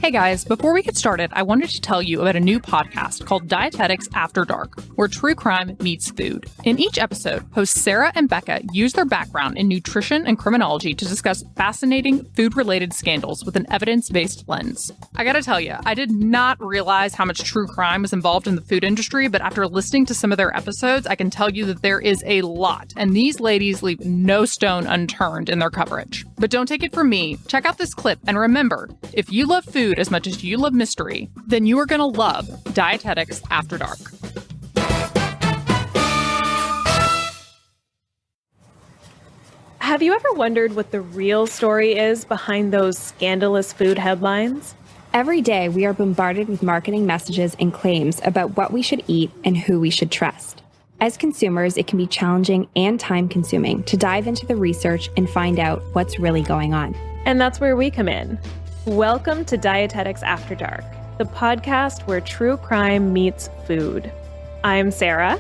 Hey guys, before we get started, I wanted to tell you about a new podcast called Dietetics After Dark, where true crime meets food. In each episode, hosts Sarah and Becca use their background in nutrition and criminology to discuss fascinating food-related scandals with an evidence-based lens. I gotta tell you, I did not realize how much true crime was involved in the food industry, but after listening to some of their episodes, I can tell you that there is a lot, and these ladies leave no stone unturned in their coverage. But don't take it from me. Check out this clip, and remember, if you love food as much as you love mystery, then you are going to love Dietetics After Dark. Have you ever wondered what the real story is behind those scandalous food headlines? Every day, we are bombarded with marketing messages and claims about what we should eat and who we should trust. As consumers, it can be challenging and time-consuming to dive into the research and find out what's really going on. And that's where we come in. Welcome to Dietetics After Dark, the podcast where true crime meets food. I'm Sarah.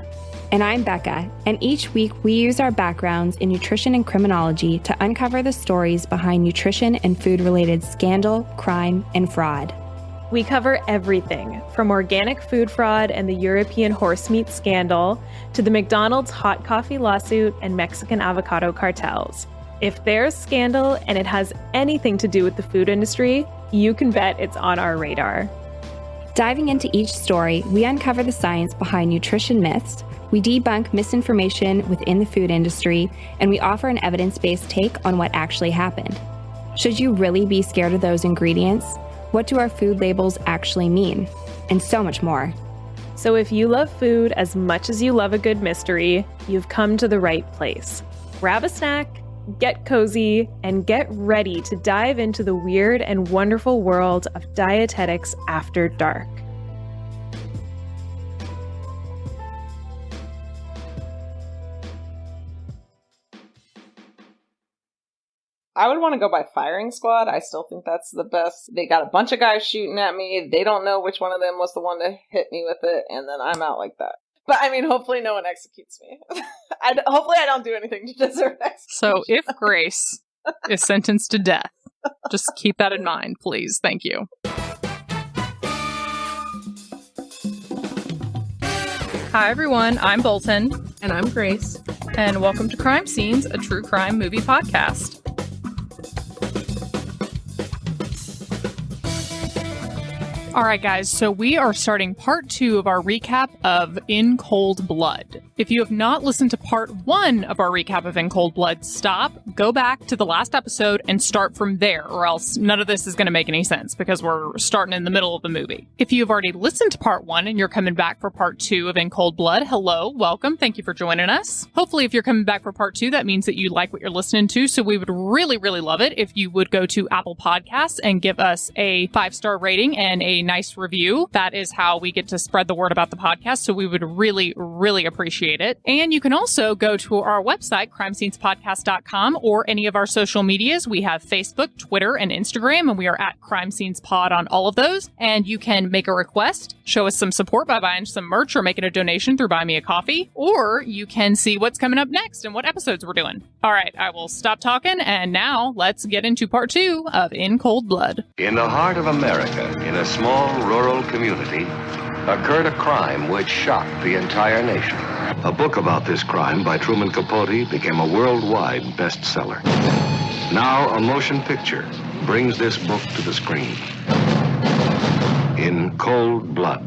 And I'm Becca, and each week we use our backgrounds in nutrition and criminology to uncover the stories behind nutrition and food-related scandal, crime, and fraud. We cover everything from organic food fraud and the European horse meat scandal to the McDonald's hot coffee lawsuit and Mexican avocado cartels. If there's scandal and it has anything to do with the food industry, you can bet it's on our radar. Diving into each story, we uncover the science behind nutrition myths, we debunk misinformation within the food industry, and we offer an evidence-based take on what actually happened. Should you really be scared of those ingredients? What do our food labels actually mean? And so much more. So if you love food as much as you love a good mystery, you've come to the right place. Grab a snack, get cozy, and get ready to dive into the weird and wonderful world of Dietetics After Dark. I would want to go by firing squad. I still think that's the best. They got a bunch of guys shooting at me. They don't know which one of them was the one to hit me with it, and then I'm out like that. But I mean, hopefully no one executes me. Hopefully I don't do anything to deserve execution. So if Grace is sentenced to death, just keep that in mind, please. Thank you. Hi, everyone. I'm Bolton. And I'm Grace. And welcome to Crime Scenes, a true crime movie podcast. All right, guys, so we are starting part 2 of our recap of In Cold Blood. If you have not listened to part 1 of our recap of In Cold Blood, stop, go back to the last episode, and start from there, or else none of this is going to make any sense, because we're starting in the middle of the movie. If you've already listened to part 1 and you're coming back for part 2 of In Cold Blood, hello, welcome, thank you for joining us. Hopefully, if you're coming back for part 2, that means that you like what you're listening to, so we would really, really love it if you would go to Apple Podcasts and give us a 5-star rating and a nice review. That is how we get to spread the word about the podcast, so we would really, really appreciate it. And you can also go to our website, crimescenespodcast.com, or any of our social medias. We have Facebook, Twitter, and Instagram, and we are at Crime Scenes Pod on all of those. And you can make a request, show us some support by buying some merch or making a donation through Buy Me a Coffee, or you can see what's coming up next and what episodes we're doing. All right, I will stop talking, and now let's get into part 2 of In Cold Blood. In the heart of America, in a small rural community, occurred a crime which shocked the entire nation. A book about this crime by Truman Capote became a worldwide bestseller. Now a motion picture brings this book to the screen. In Cold Blood.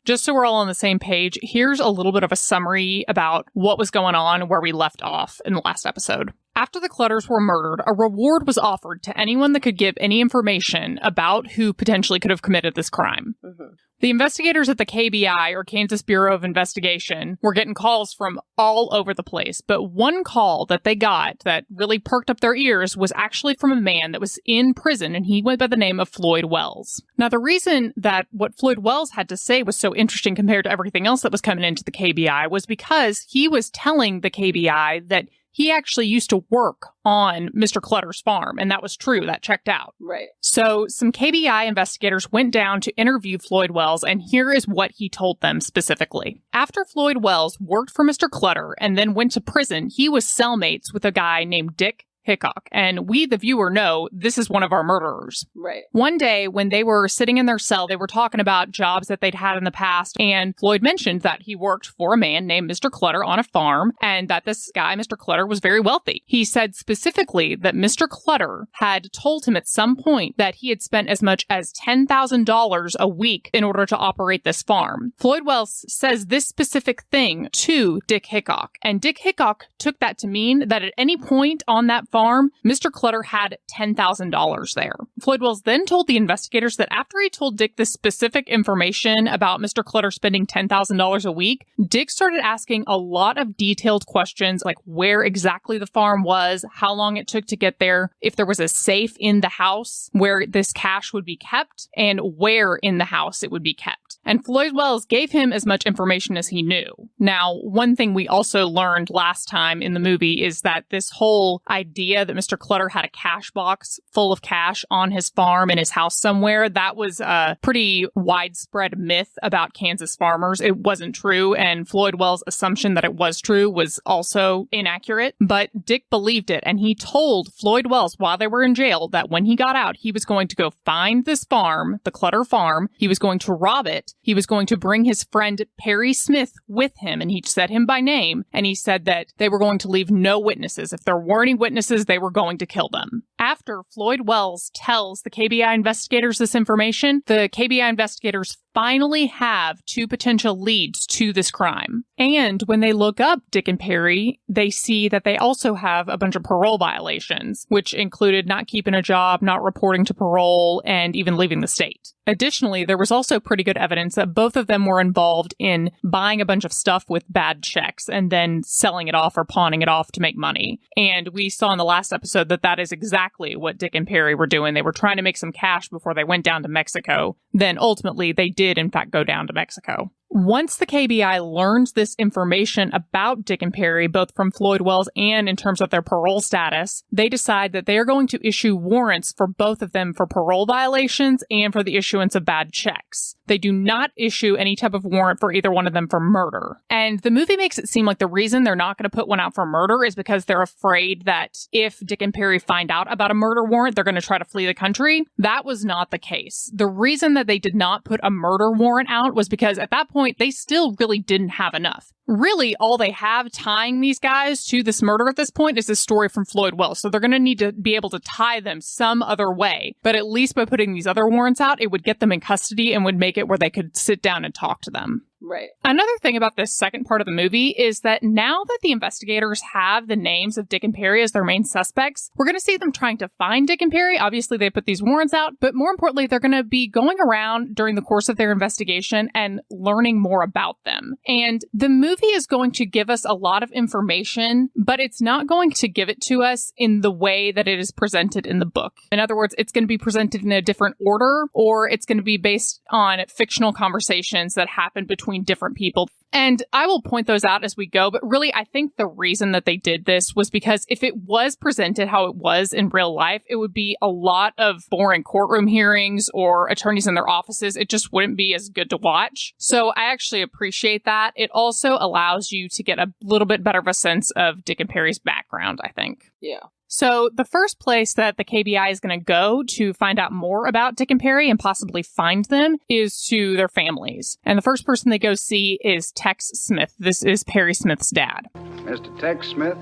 Just so we're all on the same page, here's a little bit of a summary about what was going on where we left off in the last episode. After the Clutters were murdered, a reward was offered to anyone that could give any information about who potentially could have committed this crime. Mm-hmm. The investigators at the KBI, or Kansas Bureau of Investigation, were getting calls from all over the place, but one call that they got that really perked up their ears was actually from a man that was in prison, and he went by the name of Floyd Wells. Now, the reason that what Floyd Wells had to say was so interesting compared to everything else that was coming into the KBI was because he was telling the KBI that he actually used to work on Mr. Clutter's farm, and that was true. That checked out. Right. So some KBI investigators went down to interview Floyd Wells, and here is what he told them specifically. After Floyd Wells worked for Mr. Clutter and then went to prison, he was cellmates with a guy named Dick Hickock. And we, the viewer, know this is one of our murderers. Right. One day when they were sitting in their cell, they were talking about jobs that they'd had in the past. And Floyd mentioned that he worked for a man named Mr. Clutter on a farm and that this guy, Mr. Clutter, was very wealthy. He said specifically that Mr. Clutter had told him at some point that he had spent as much as $10,000 a week in order to operate this farm. Floyd Wells says this specific thing to Dick Hickock, and Dick Hickock took that to mean that at any point on that farm, Mr. Clutter had $10,000 there. Floyd Wells then told the investigators that after he told Dick this specific information about Mr. Clutter spending $10,000 a week, Dick started asking a lot of detailed questions like where exactly the farm was, how long it took to get there, if there was a safe in the house where this cash would be kept, and where in the house it would be kept. And Floyd Wells gave him as much information as he knew. Now, one thing we also learned last time in the movie is that this whole idea that Mr. Clutter had a cash box full of cash on his farm in his house somewhere, that was a pretty widespread myth about Kansas farmers. It wasn't true, and Floyd Wells' assumption that it was true was also inaccurate. But Dick believed it, and he told Floyd Wells while they were in jail that when he got out, he was going to go find this farm, the Clutter farm. He was going to rob it. He was going to bring his friend Perry Smith with him, and he said him by name, and he said that they were going to leave no witnesses. If there were any witnesses, they were going to kill them. After Floyd Wells tells the KBI investigators this information, the KBI investigators finally have two potential leads to this crime. And when they look up Dick and Perry, they see that they also have a bunch of parole violations, which included not keeping a job, not reporting to parole, and even leaving the state. Additionally, there was also pretty good evidence that both of them were involved in buying a bunch of stuff with bad checks and then selling it off or pawning it off to make money. And we saw in the last episode that that is exactly what Dick and Perry were doing. They were trying to make some cash before they went down to Mexico. Then ultimately, they did, in fact, go down to Mexico. Once the KBI learns this information about Dick and Perry, both from Floyd Wells and in terms of their parole status, they decide that they are going to issue warrants for both of them for parole violations and for the issuance of bad checks. They do not issue any type of warrant for either one of them for murder. And the movie makes it seem like the reason they're not going to put one out for murder is because they're afraid that if Dick and Perry find out about a murder warrant, they're going to try to flee the country. That was not the case. The reason that they did not put a murder warrant out was because at that point, they still really didn't have enough. Really, all they have tying these guys to this murder at this point is this story from Floyd Wells. So they're going to need to be able to tie them some other way. But at least by putting these other warrants out, it would get them in custody and would make it where they could sit down and talk to them. Right. Another thing about this second part of the movie is that now that the investigators have the names of Dick and Perry as their main suspects, we're going to see them trying to find Dick and Perry. Obviously, they put these warrants out, but more importantly, they're going to be going around during the course of their investigation and learning more about them. And the movie is going to give us a lot of information, but it's not going to give it to us in the way that it is presented in the book. In other words, it's going to be presented in a different order, or it's going to be based on fictional conversations that happen between different people. And I will point those out as we go, but really I think the reason that they did this was because if it was presented how it was in real life, it would be a lot of boring courtroom hearings or attorneys in their offices. It just wouldn't be as good to watch. So I actually appreciate that. It also allows you to get a little bit better of a sense of Dick and Perry's background, I think. Yeah. So the first place that the KBI is going to go to find out more about Dick and Perry and possibly find them is to their families. And the first person they go see is Tex Smith. This is Perry Smith's dad. Mr. Tex Smith?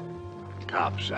Cops,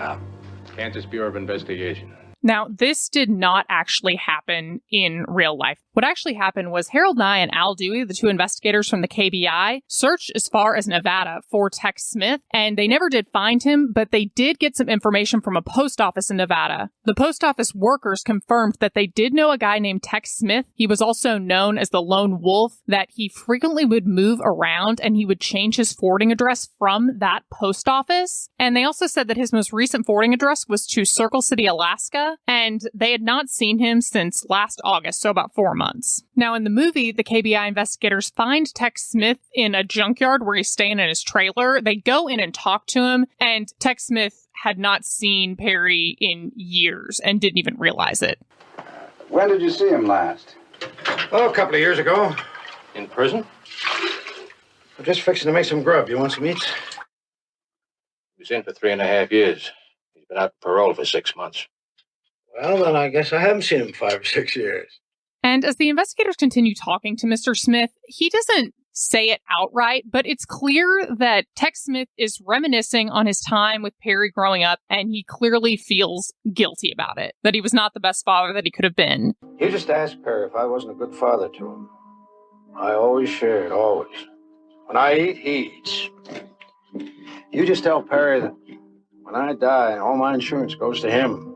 Kansas Bureau of Investigation. Now, this did not actually happen in real life. What actually happened was Harold Nye and Al Dewey, the two investigators from the KBI, searched as far as Nevada for Tex Smith, and they never did find him, but they did get some information from a post office in Nevada. The post office workers confirmed that they did know a guy named Tex Smith. He was also known as the Lone Wolf, that he frequently would move around and he would change his forwarding address from that post office. And they also said that his most recent forwarding address was to Circle City, Alaska, and they had not seen him since last August, so about 4 months. Now, in the movie, the KBI investigators find Tex Smith in a junkyard where he's staying in his trailer. They go in and talk to him, and Tex Smith had not seen Perry in years and didn't even realize it. When did you see him last? Oh, a couple of years ago. In prison? I'm just fixing to make some grub. You want some eats? He was in for 3.5 years. He's He's been out on parole for 6 months. Well, then I guess I haven't seen him in 5 or 6 years. And as the investigators continue talking to Mr. Smith, he doesn't say it outright, but it's clear that Tex Smith is reminiscing on his time with Perry growing up, and he clearly feels guilty about it, that he was not the best father that he could have been. You just asked Perry if I wasn't a good father to him. I always shared, always. When I eat, he eats. You just tell Perry that when I die, all my insurance goes to him.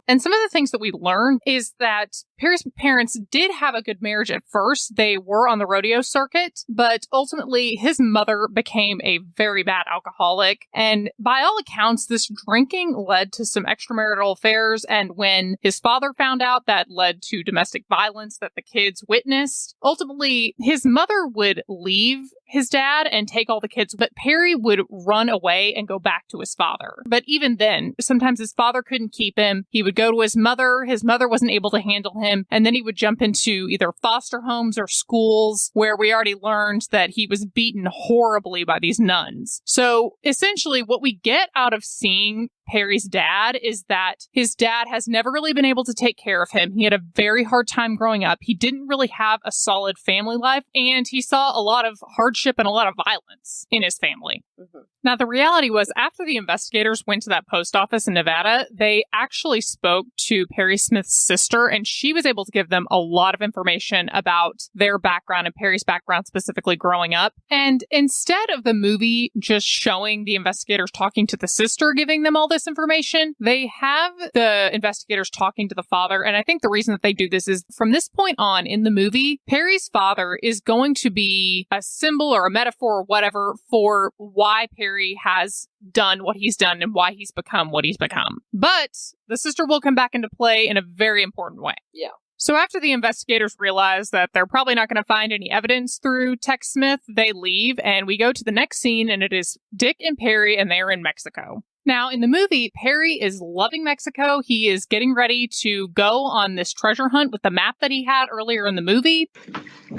And some of the things that we learn is that Perry's parents did have a good marriage at first. They were on the rodeo circuit, but ultimately his mother became a very bad alcoholic. And by all accounts, this drinking led to some extramarital affairs. And when his father found out, that led to domestic violence that the kids witnessed. Ultimately, his mother would leave his dad and take all the kids, but Perry would run away and go back to his father. But even then, sometimes his father couldn't keep him. He would go to his mother. His mother wasn't able to handle him. And then he would jump into either foster homes or schools where we already learned that he was beaten horribly by these nuns. So essentially what we get out of seeing Perry's dad is that his dad has never really been able to take care of him. He had a very hard time growing up. He didn't really have a solid family life, and he saw a lot of hardship and a lot of violence in his family. Mm-hmm. Now, the reality was, after the investigators went to that post office in Nevada, they actually spoke to Perry Smith's sister, and she was able to give them a lot of information about their background and Perry's background specifically growing up. And instead of the movie just showing the investigators talking to the sister, giving them all this information, they have the investigators talking to the father. And I think the reason that they do this is from this point on in the movie, Perry's father is going to be a symbol or a metaphor or whatever for why Perry has done what he's done and why he's become what he's become. But the sister will come back into play in a very important way. Yeah. So after the investigators realize that they're probably not going to find any evidence through Tex Smith, they leave, and we go to the next scene, and it is Dick and Perry, and they're in Mexico. Now, in the movie, Perry is loving Mexico. He is getting ready to go on this treasure hunt with the map that he had earlier in the movie.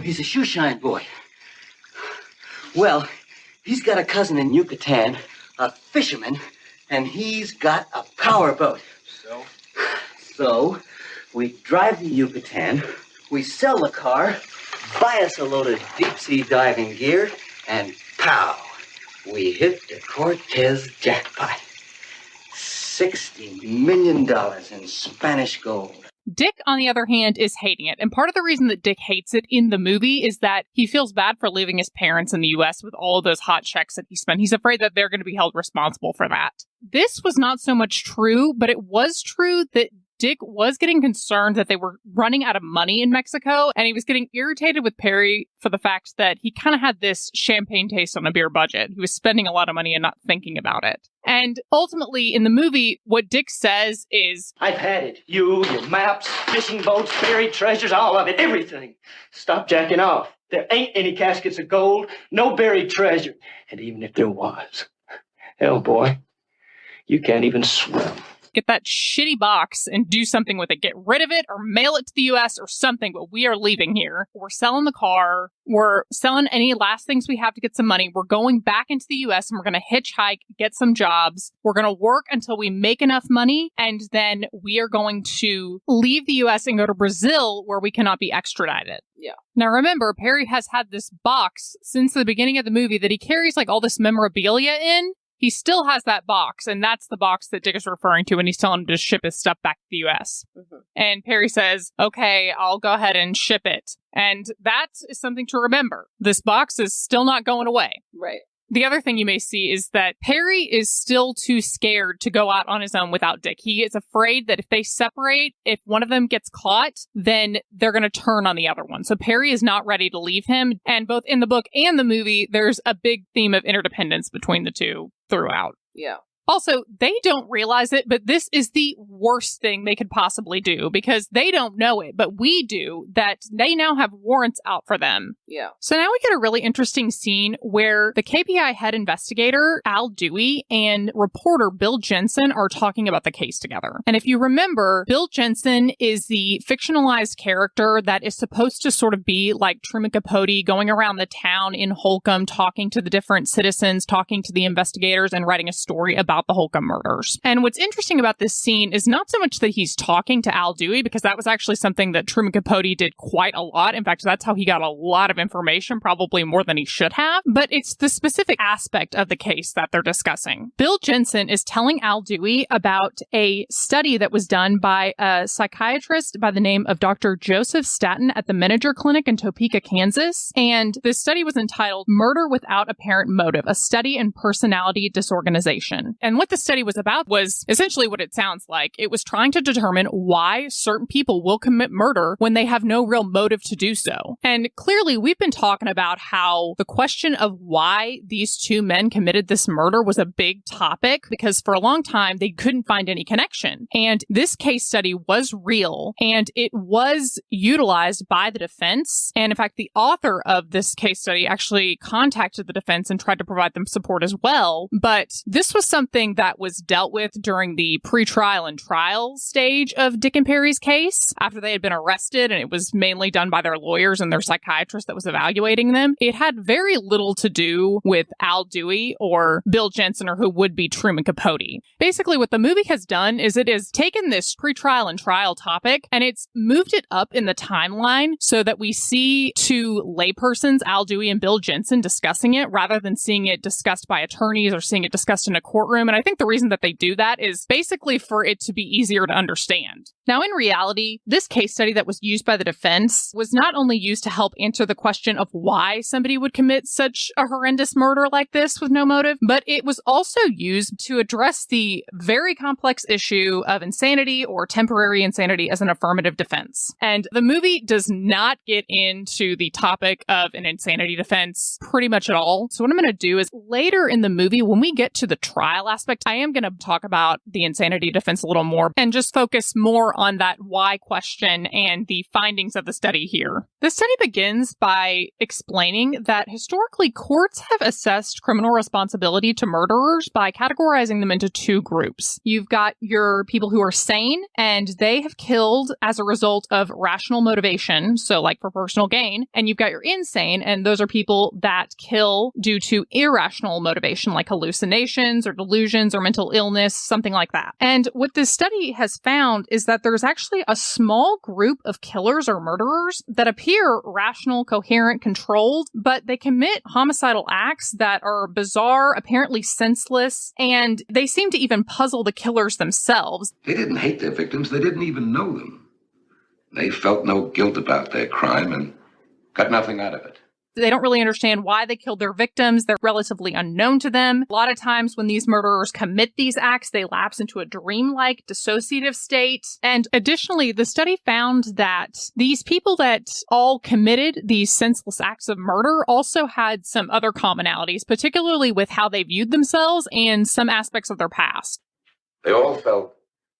He's a shoeshine boy. Well, he's got a cousin in Yucatan, a fisherman, and he's got a powerboat. So, we drive to Yucatan, we sell the car, buy us a load of deep-sea diving gear, and pow! We hit the Cortez jackpot. $60 million in Spanish gold. Dick, on the other hand, is hating it. And part of the reason that Dick hates it in the movie is that he feels bad for leaving his parents in the U.S. with all of those hot checks that he spent. He's afraid that they're going to be held responsible for that. This was not so much true, but it was true that Dick was getting concerned that they were running out of money in Mexico, and he was getting irritated with Perry for the fact that he kind of had this champagne taste on a beer budget. He was spending a lot of money and not thinking about it. And ultimately, in the movie, what Dick says is, I've had it. You, your maps, fishing boats, buried treasures, all of it, everything. Stop jacking off. There ain't any caskets of gold, no buried treasure. And even if there was, hell, boy, you can't even swim. Get that shitty box and do something with it. Get rid of it or mail it to the U.S. or something, but we are leaving here. We're selling the car. We're selling any last things we have to get some money. We're going back into the U.S. and we're going to hitchhike, get some jobs. We're going to work until we make enough money, and then we are going to leave the U.S. and go to Brazil where we cannot be extradited. Yeah. Now remember, Perry has had this box since the beginning of the movie that he carries like all this memorabilia in. He still has that box, and that's the box that Dick is referring to when he's telling him to ship his stuff back to the U.S. Mm-hmm. And Perry says, okay, I'll go ahead and ship it. And that is something to remember. This box is still not going away. Right. The other thing you may see is that Perry is still too scared to go out on his own without Dick. He is afraid that if they separate, if one of them gets caught, then they're going to turn on the other one. So Perry is not ready to leave him. And both in the book and the movie, there's a big theme of interdependence between the two throughout. Yeah. Also, they don't realize it, but this is the worst thing they could possibly do because they don't know it, but we do, that they now have warrants out for them. Yeah. So now we get a really interesting scene where the KPI head investigator, Al Dewey, and reporter Bill Jensen are talking about the case together. And if you remember, Bill Jensen is the fictionalized character that is supposed to sort of be like Truman Capote, going around the town in Holcomb, talking to the different citizens, talking to the investigators, and writing a story about about the Holcomb murders. And what's interesting about this scene is not so much that he's talking to Al Dewey, because that was actually something that Truman Capote did quite a lot. In fact, that's how he got a lot of information, probably more than he should have. But it's the specific aspect of the case that they're discussing. Bill Jensen is telling Al Dewey about a study that was done by a psychiatrist by the name of Dr. Joseph Staton at the Menager Clinic in Topeka, Kansas. And this study was entitled Murder Without Apparent Motive, a study in personality disorganization. And what the study was about was essentially what it sounds like. It was trying to determine why certain people will commit murder when they have no real motive to do so. And clearly, we've been talking about how the question of why these two men committed this murder was a big topic, because for a long time, they couldn't find any connection. And this case study was real, and it was utilized by the defense. And in fact, the author of this case study actually contacted the defense and tried to provide them support as well. But this was something that was dealt with during the pretrial and trial stage of Dick and Perry's case, after they had been arrested, and it was mainly done by their lawyers and their psychiatrist that was evaluating them. It had very little to do with Al Dewey or Bill Jensen or who would be Truman Capote. Basically, what the movie has done is it has taken this pretrial and trial topic and it's moved it up in the timeline so that we see two laypersons, Al Dewey and Bill Jensen, discussing it rather than seeing it discussed by attorneys or seeing it discussed in a courtroom. And I think the reason that they do that is basically for it to be easier to understand. Now, in reality, this case study that was used by the defense was not only used to help answer the question of why somebody would commit such a horrendous murder like this with no motive, but it was also used to address the very complex issue of insanity or temporary insanity as an affirmative defense. And the movie does not get into the topic of an insanity defense pretty much at all. So what I'm going to do is later in the movie, when we get to the trial aspect, I am going to talk about the insanity defense a little more and just focus more on that why question and the findings of the study here. The study begins by explaining that historically courts have assessed criminal responsibility to murderers by categorizing them into two groups. You've got your people who are sane and they have killed as a result of rational motivation, so like for personal gain, and you've got your insane, and those are people that kill due to irrational motivation like hallucinations or delusions or mental illness, something like that. And what this study has found is that there's actually a small group of killers or murderers that appear rational, coherent, controlled, but they commit homicidal acts that are bizarre, apparently senseless, and they seem to even puzzle the killers themselves. They didn't hate their victims. They didn't even know them. They felt no guilt about their crime and got nothing out of it. They don't really understand why they killed their victims. They're relatively unknown to them. A lot of times when these murderers commit these acts, they lapse into a dreamlike, dissociative state. And additionally, the study found that these people that all committed these senseless acts of murder also had some other commonalities, particularly with how they viewed themselves and some aspects of their past. They all felt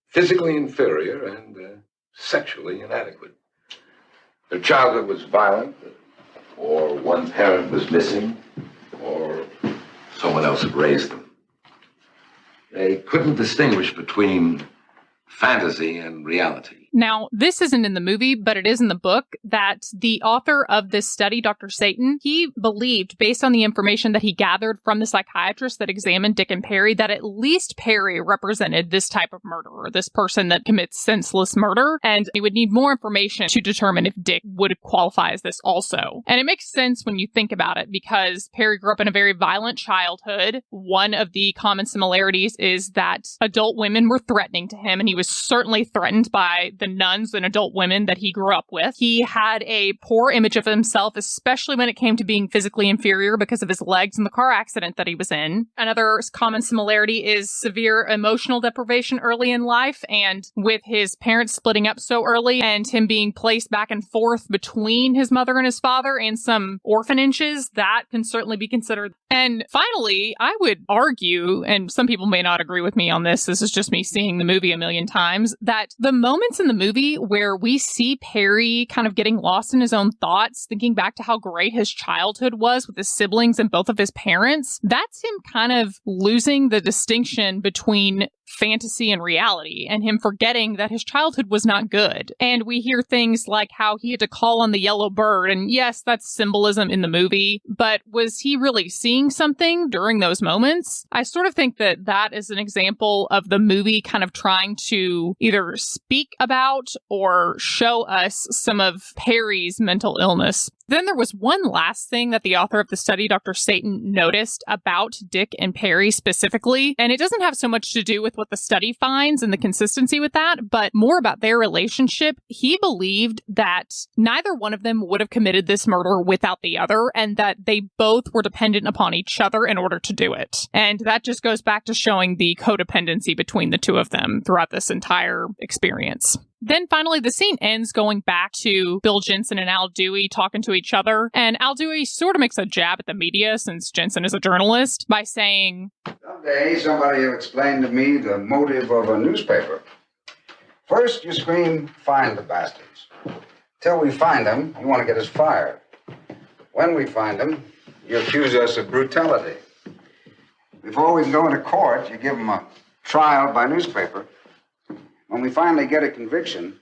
physically inferior and sexually inadequate. Their childhood was violent, or one parent was missing, or someone else had raised them. They couldn't distinguish between fantasy and reality. Now, this isn't in the movie, but it is in the book, that the author of this study, Dr. Satan, he believed, based on the information that he gathered from the psychiatrist that examined Dick and Perry, that at least Perry represented this type of murderer, this person that commits senseless murder, and he would need more information to determine if Dick would qualify as this also. And it makes sense when you think about it, because Perry grew up in a very violent childhood. One of the common similarities is that adult women were threatening to him, and he was certainly threatened by the nuns and adult women that he grew up with. He had a poor image of himself, especially when it came to being physically inferior because of his legs in the car accident that he was in. Another common similarity is severe emotional deprivation early in life, and with his parents splitting up so early and him being placed back and forth between his mother and his father and some orphanages, that can certainly be considered. And finally, I would argue, and some people may not agree with me on this is just me seeing the movie a million times, that the moments in the movie where we see Perry kind of getting lost in his own thoughts, thinking back to how great his childhood was with his siblings and both of his parents, that's him kind of losing the distinction between fantasy and reality, and him forgetting that his childhood was not good. And we hear things like how he had to call on the yellow bird, and yes, that's symbolism in the movie, but was he really seeing something during those moments? I sort of think that that is an example of the movie kind of trying to either speak about or show us some of Perry's mental illness. Then there was one last thing that the author of the study, Dr. Satan, noticed about Dick and Perry specifically, and it doesn't have so much to do with what the study finds and the consistency with that, but more about their relationship. He believed that neither one of them would have committed this murder without the other, and that they both were dependent upon each other in order to do it. And that just goes back to showing the codependency between the two of them throughout this entire experience. Then finally, the scene ends going back to Bill Jensen and Al Dewey talking to each other. And Al Dewey sort of makes a jab at the media, since Jensen is a journalist, by saying, "Someday somebody will explain to me the motive of a newspaper. First, you scream, 'Find the bastards.' Till we find them, you want to get us fired. When we find them, you accuse us of brutality. Before we can go into court, you give them a trial by newspaper. When we finally get a conviction,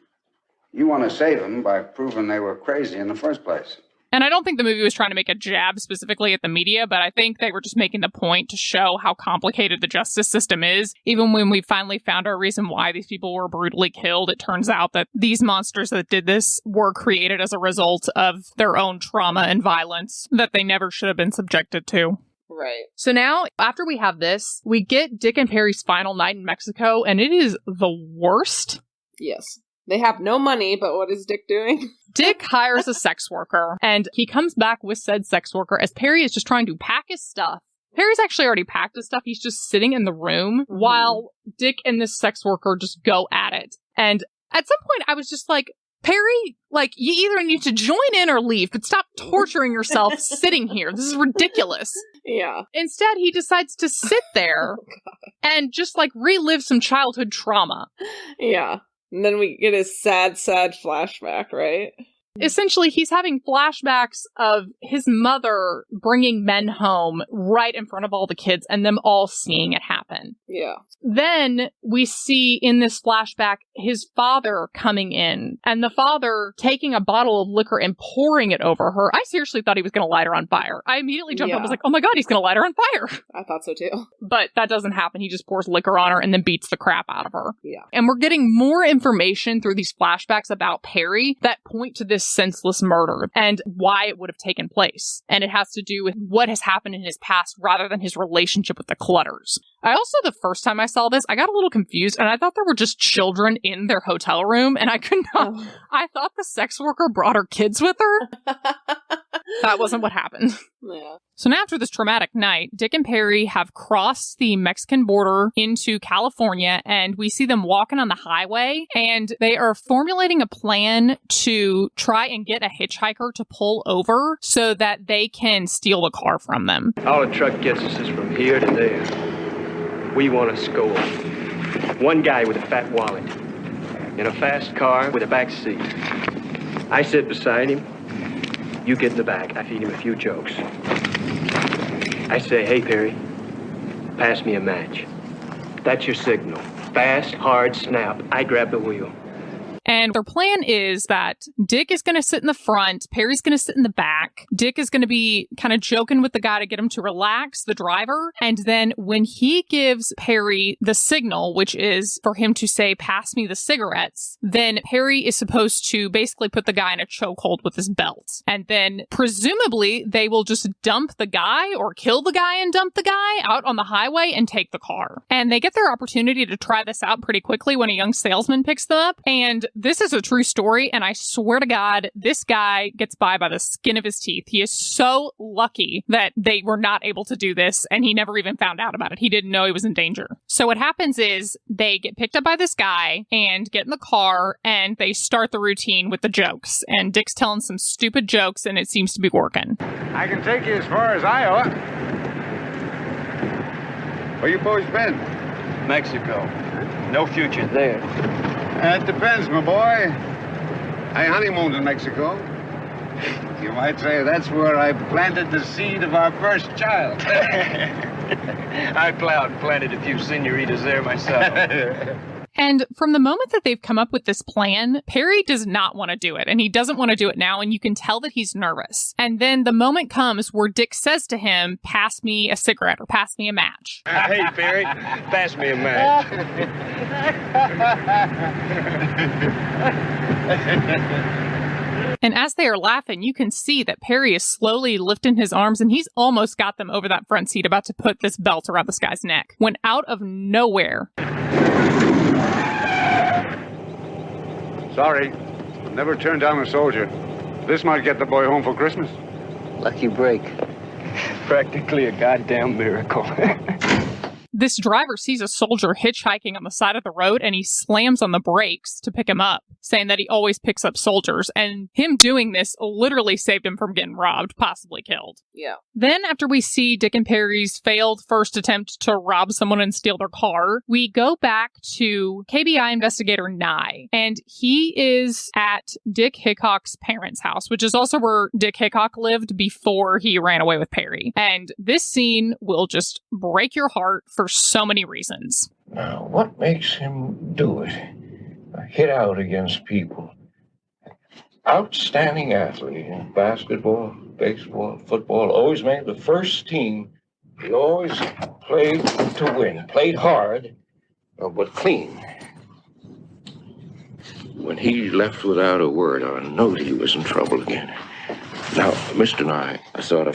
you want to save them by proving they were crazy in the first place." And I don't think the movie was trying to make a jab specifically at the media, but I think they were just making the point to show how complicated the justice system is. Even when we finally found our reason why these people were brutally killed, it turns out that these monsters that did this were created as a result of their own trauma and violence that they never should have been subjected to. Right. So now, after we have this, we get Dick and Perry's final night in Mexico, and it is the worst. Yes. They have no money, but what is Dick doing? Dick hires a sex worker, and he comes back with said sex worker as Perry is just trying to pack his stuff. Perry's actually already packed his stuff. He's just sitting in the room while Dick and this sex worker just go at it. And at some point, I was just like, Perry, like, you either need to join in or leave, but stop torturing yourself sitting here. This is ridiculous. Yeah. Instead, he decides to sit there and just, like, relive some childhood trauma. Yeah. And then we get his sad flashback, right? Essentially, he's having flashbacks of his mother bringing men home right in front of all the kids and them all seeing it happen. Yeah. Then we see in this flashback his father coming in and the father taking a bottle of liquor and pouring it over her. I seriously thought he was going to light her on fire. I immediately jumped up and was like, oh my God, he's going to light her on fire. I thought so too. But that doesn't happen. He just pours liquor on her and then beats the crap out of her. Yeah. And we're getting more information through these flashbacks about Perry that point to this senseless murder and why it would have taken place. And it has to do with what has happened in his past rather than his relationship with the Clutters. I also, the first time I saw this, I got a little confused and I thought there were just children in their hotel room and I could not. I thought the sex worker brought her kids with her. That wasn't what happened. Yeah. So now after this traumatic night, Dick and Perry have crossed the Mexican border into California and we see them walking on the highway and they are formulating a plan to try and get a hitchhiker to pull over so that they can steal the car from them. All a truck gets us is from here to there. We want to score. One guy with a fat wallet in a fast car with a back seat. I sit beside him. You get in the back. I feed him a few jokes. I say, hey, Perry, pass me a match. That's your signal. Fast, hard snap. I grab the wheel. And their plan is that Dick is going to sit in the front, Perry's going to sit in the back. Dick is going to be kind of joking with the guy to get him to relax, the driver. And then when he gives Perry the signal, which is for him to say, pass me the cigarettes, then Perry is supposed to basically put the guy in a chokehold with his belt. And then presumably they will just dump the guy or kill the guy and dump the guy out on the highway and take the car. And they get their opportunity to try this out pretty quickly when a young salesman picks them up. And this is a true story, and I swear to God, this guy gets by the skin of his teeth. He is so lucky that they were not able to do this, and he never even found out about it. He didn't know he was in danger. So what happens is they get picked up by this guy and get in the car, and they start the routine with the jokes. And Dick's telling some stupid jokes, and it seems to be working. I can take you as far as Iowa. Where you boys been? Mexico. No future there. It depends, my boy. I honeymooned in Mexico. You might say that's where I planted the seed of our first child. I cloud planted a few senoritas there myself. And from the moment that they've come up with this plan, Perry does not want to do it, and he doesn't want to do it now, and you can tell that he's nervous. And then the moment comes where Dick says to him, pass me a cigarette or pass me a match. Hey, Perry, pass me a match. And as they are laughing, you can see that Perry is slowly lifting his arms, and he's almost got them over that front seat, about to put this belt around this guy's neck, when out of nowhere... Sorry. Never turned down a soldier. This might get the boy home for Christmas. Lucky break. Practically a goddamn miracle. This driver sees a soldier hitchhiking on the side of the road, and he slams on the brakes to pick him up, saying that he always picks up soldiers, and him doing this literally saved him from getting robbed, possibly killed. Yeah. Then, after we see Dick and Perry's failed first attempt to rob someone and steal their car, we go back to KBI investigator Nye, and he is at Dick Hickock's parents' house, which is also where Dick Hickock lived before he ran away with Perry. And this scene will just break your heart for so many reasons. Now, what makes him do it? Hit out against people. Outstanding athlete in basketball, baseball, football. Always made the first team. He always played to win. Played hard, but clean. When he left without a word or a note, he was in trouble again. Now, Mr. Nye, I thought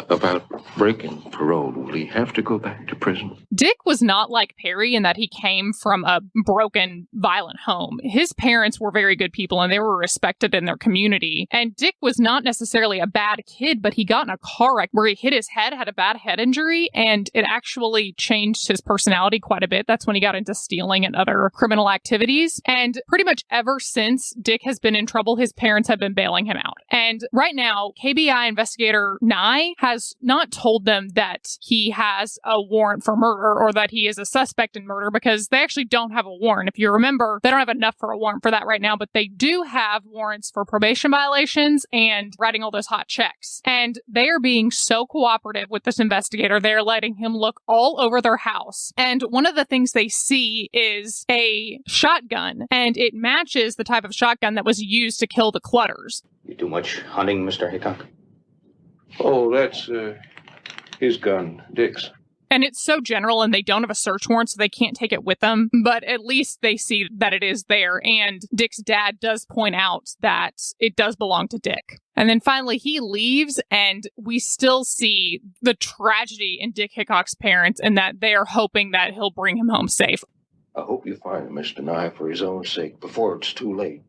about breaking parole. Will he have to go back to prison? Dick was not like Perry in that he came from a broken, violent home. His parents were very good people and they were respected in their community. And Dick was not necessarily a bad kid, but he got in a car wreck where he hit his head, had a bad head injury, and it actually changed his personality quite a bit. That's when he got into stealing and other criminal activities. And pretty much ever since Dick has been in trouble, his parents have been bailing him out. And right now, KBI investigator Nye has not told them that he has a warrant for murder or that he is a suspect in murder, because they actually don't have a warrant. If you remember, they don't have enough for a warrant for that right now, but they do have warrants for probation violations and writing all those hot checks. And they are being so cooperative with this investigator. They're letting him look all over their house. And one of the things they see is a shotgun, and it matches the type of shotgun that was used to kill the Clutters. You do much hunting, Mr. Hickock? Oh, that's his gun, Dick's. And it's so general, and they don't have a search warrant, so they can't take it with them. But at least they see that it is there. And Dick's dad does point out that it does belong to Dick. And then finally he leaves, and we still see the tragedy in Dick Hickock's parents, and that they are hoping that he'll bring him home safe. I hope you find him, Mr. Nye, for his own sake, before it's too late.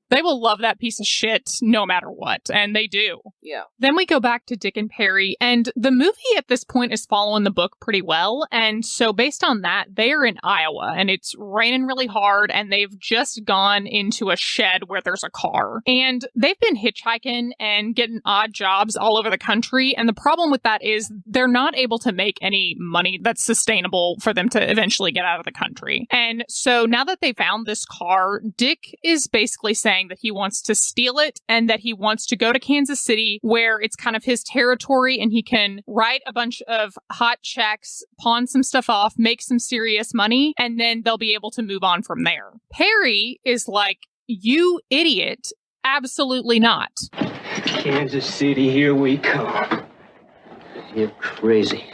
They will love that piece of shit no matter what, and they do. Yeah. Then we go back to Dick and Perry, and the movie at this point is following the book pretty well, and so based on that, they are in Iowa, and it's raining really hard, and they've just gone into a shed where there's a car. And they've been hitchhiking and getting odd jobs all over the country, and the problem with that is they're not able to make any money that's sustainable for them to eventually get out of the country. And so now that they found this car, Dick is basically saying that he wants to steal it and that he wants to go to Kansas City where it's kind of his territory and he can write a bunch of hot checks, pawn some stuff off, make some serious money, and then they'll be able to move on from there. Perry is like, you idiot, absolutely not. Kansas City, here we come. You're crazy.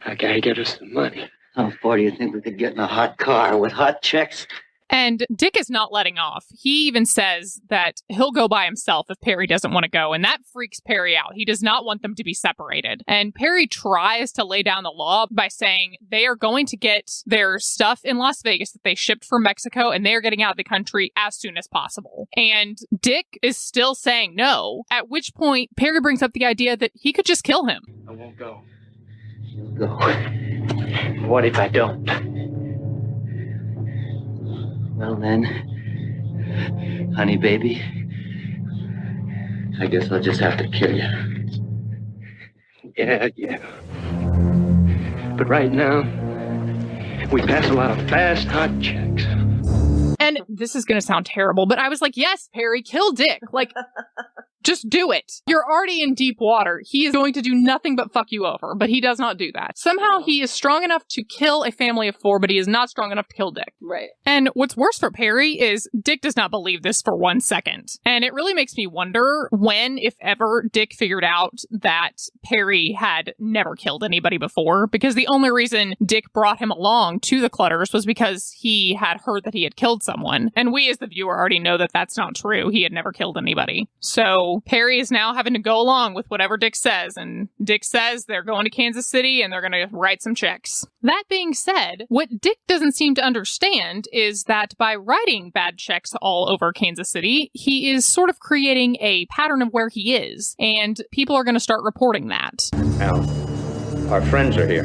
I gotta get us the money. How far do you think we could get in a hot car with hot checks? And Dick is not letting off. He even says that he'll go by himself if Perry doesn't want to go, and that freaks Perry out. He does not want them to be separated. And Perry tries to lay down the law by saying they are going to get their stuff in Las Vegas that they shipped from Mexico, and they are getting out of the country as soon as possible. And Dick is still saying no, at which point Perry brings up the idea that he could just kill him. I won't go. You go. What if I don't? Well then, honey baby, I guess I'll just have to kill you. Yeah. But right now, we pass a lot of fast, hot checks. And this is going to sound terrible, but I was like, yes, Perry, kill Dick. Like, Just do it. You're already in deep water. He is going to do nothing but fuck you over, but he does not do that. Somehow he is strong enough to kill a family of 4, but he is not strong enough to kill Dick. Right. And what's worse for Perry is Dick does not believe this for 1 second. And it really makes me wonder when, if ever, Dick figured out that Perry had never killed anybody before, because the only reason Dick brought him along to the Clutters was because he had heard that he had killed someone. And we as the viewer already know that that's not true. He had never killed anybody. So Perry is now having to go along with whatever Dick says. And Dick says they're going to Kansas City and they're going to write some checks. That being said, what Dick doesn't seem to understand is that by writing bad checks all over Kansas City, he is sort of creating a pattern of where he is. And people are going to start reporting that. Al, our friends are here.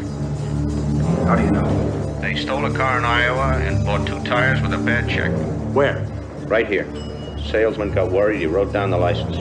How do you know? They stole a car in Iowa and bought 2 tires with a bad check. Where? Right here. Salesman got worried. He wrote down the license.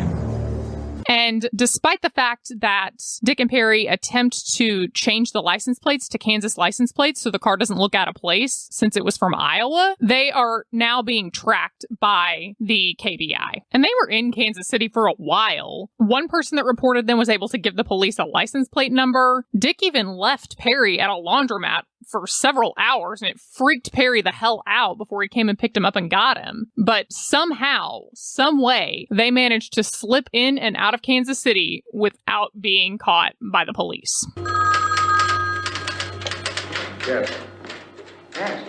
And despite the fact that Dick and Perry attempt to change the license plates to Kansas license plates so the car doesn't look out of place since it was from Iowa, they are now being tracked by the KBI. And they were in Kansas City for a while. One person that reported them was able to give the police a license plate number. Dick even left Perry at a laundromat for several hours, and it freaked Perry the hell out before he came and picked him up and got him. But somehow, some way, they managed to slip in and out of Kansas City without being caught by the police. Yes. Yes.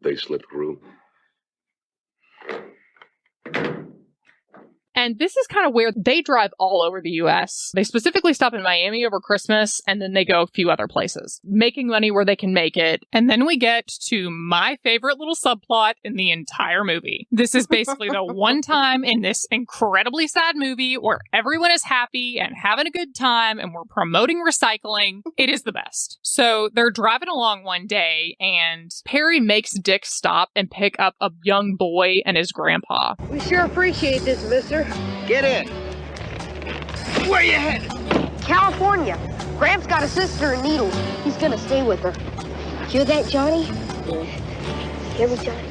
They slipped through. And this is kind of where they drive all over the U.S. They specifically stop in Miami over Christmas, and then they go a few other places, making money where they can make it. And then we get to my favorite little subplot in the entire movie. This is basically the one time in this incredibly sad movie where everyone is happy and having a good time, and we're promoting recycling. It is the best. So they're driving along one day, and Perry makes Dick stop and pick up a young boy and his grandpa. We sure appreciate this, mister. Get in. Where you headed? California. Gramps got a sister in Needles. He's gonna stay with her. Hear that, Johnny? Hear me, Johnny?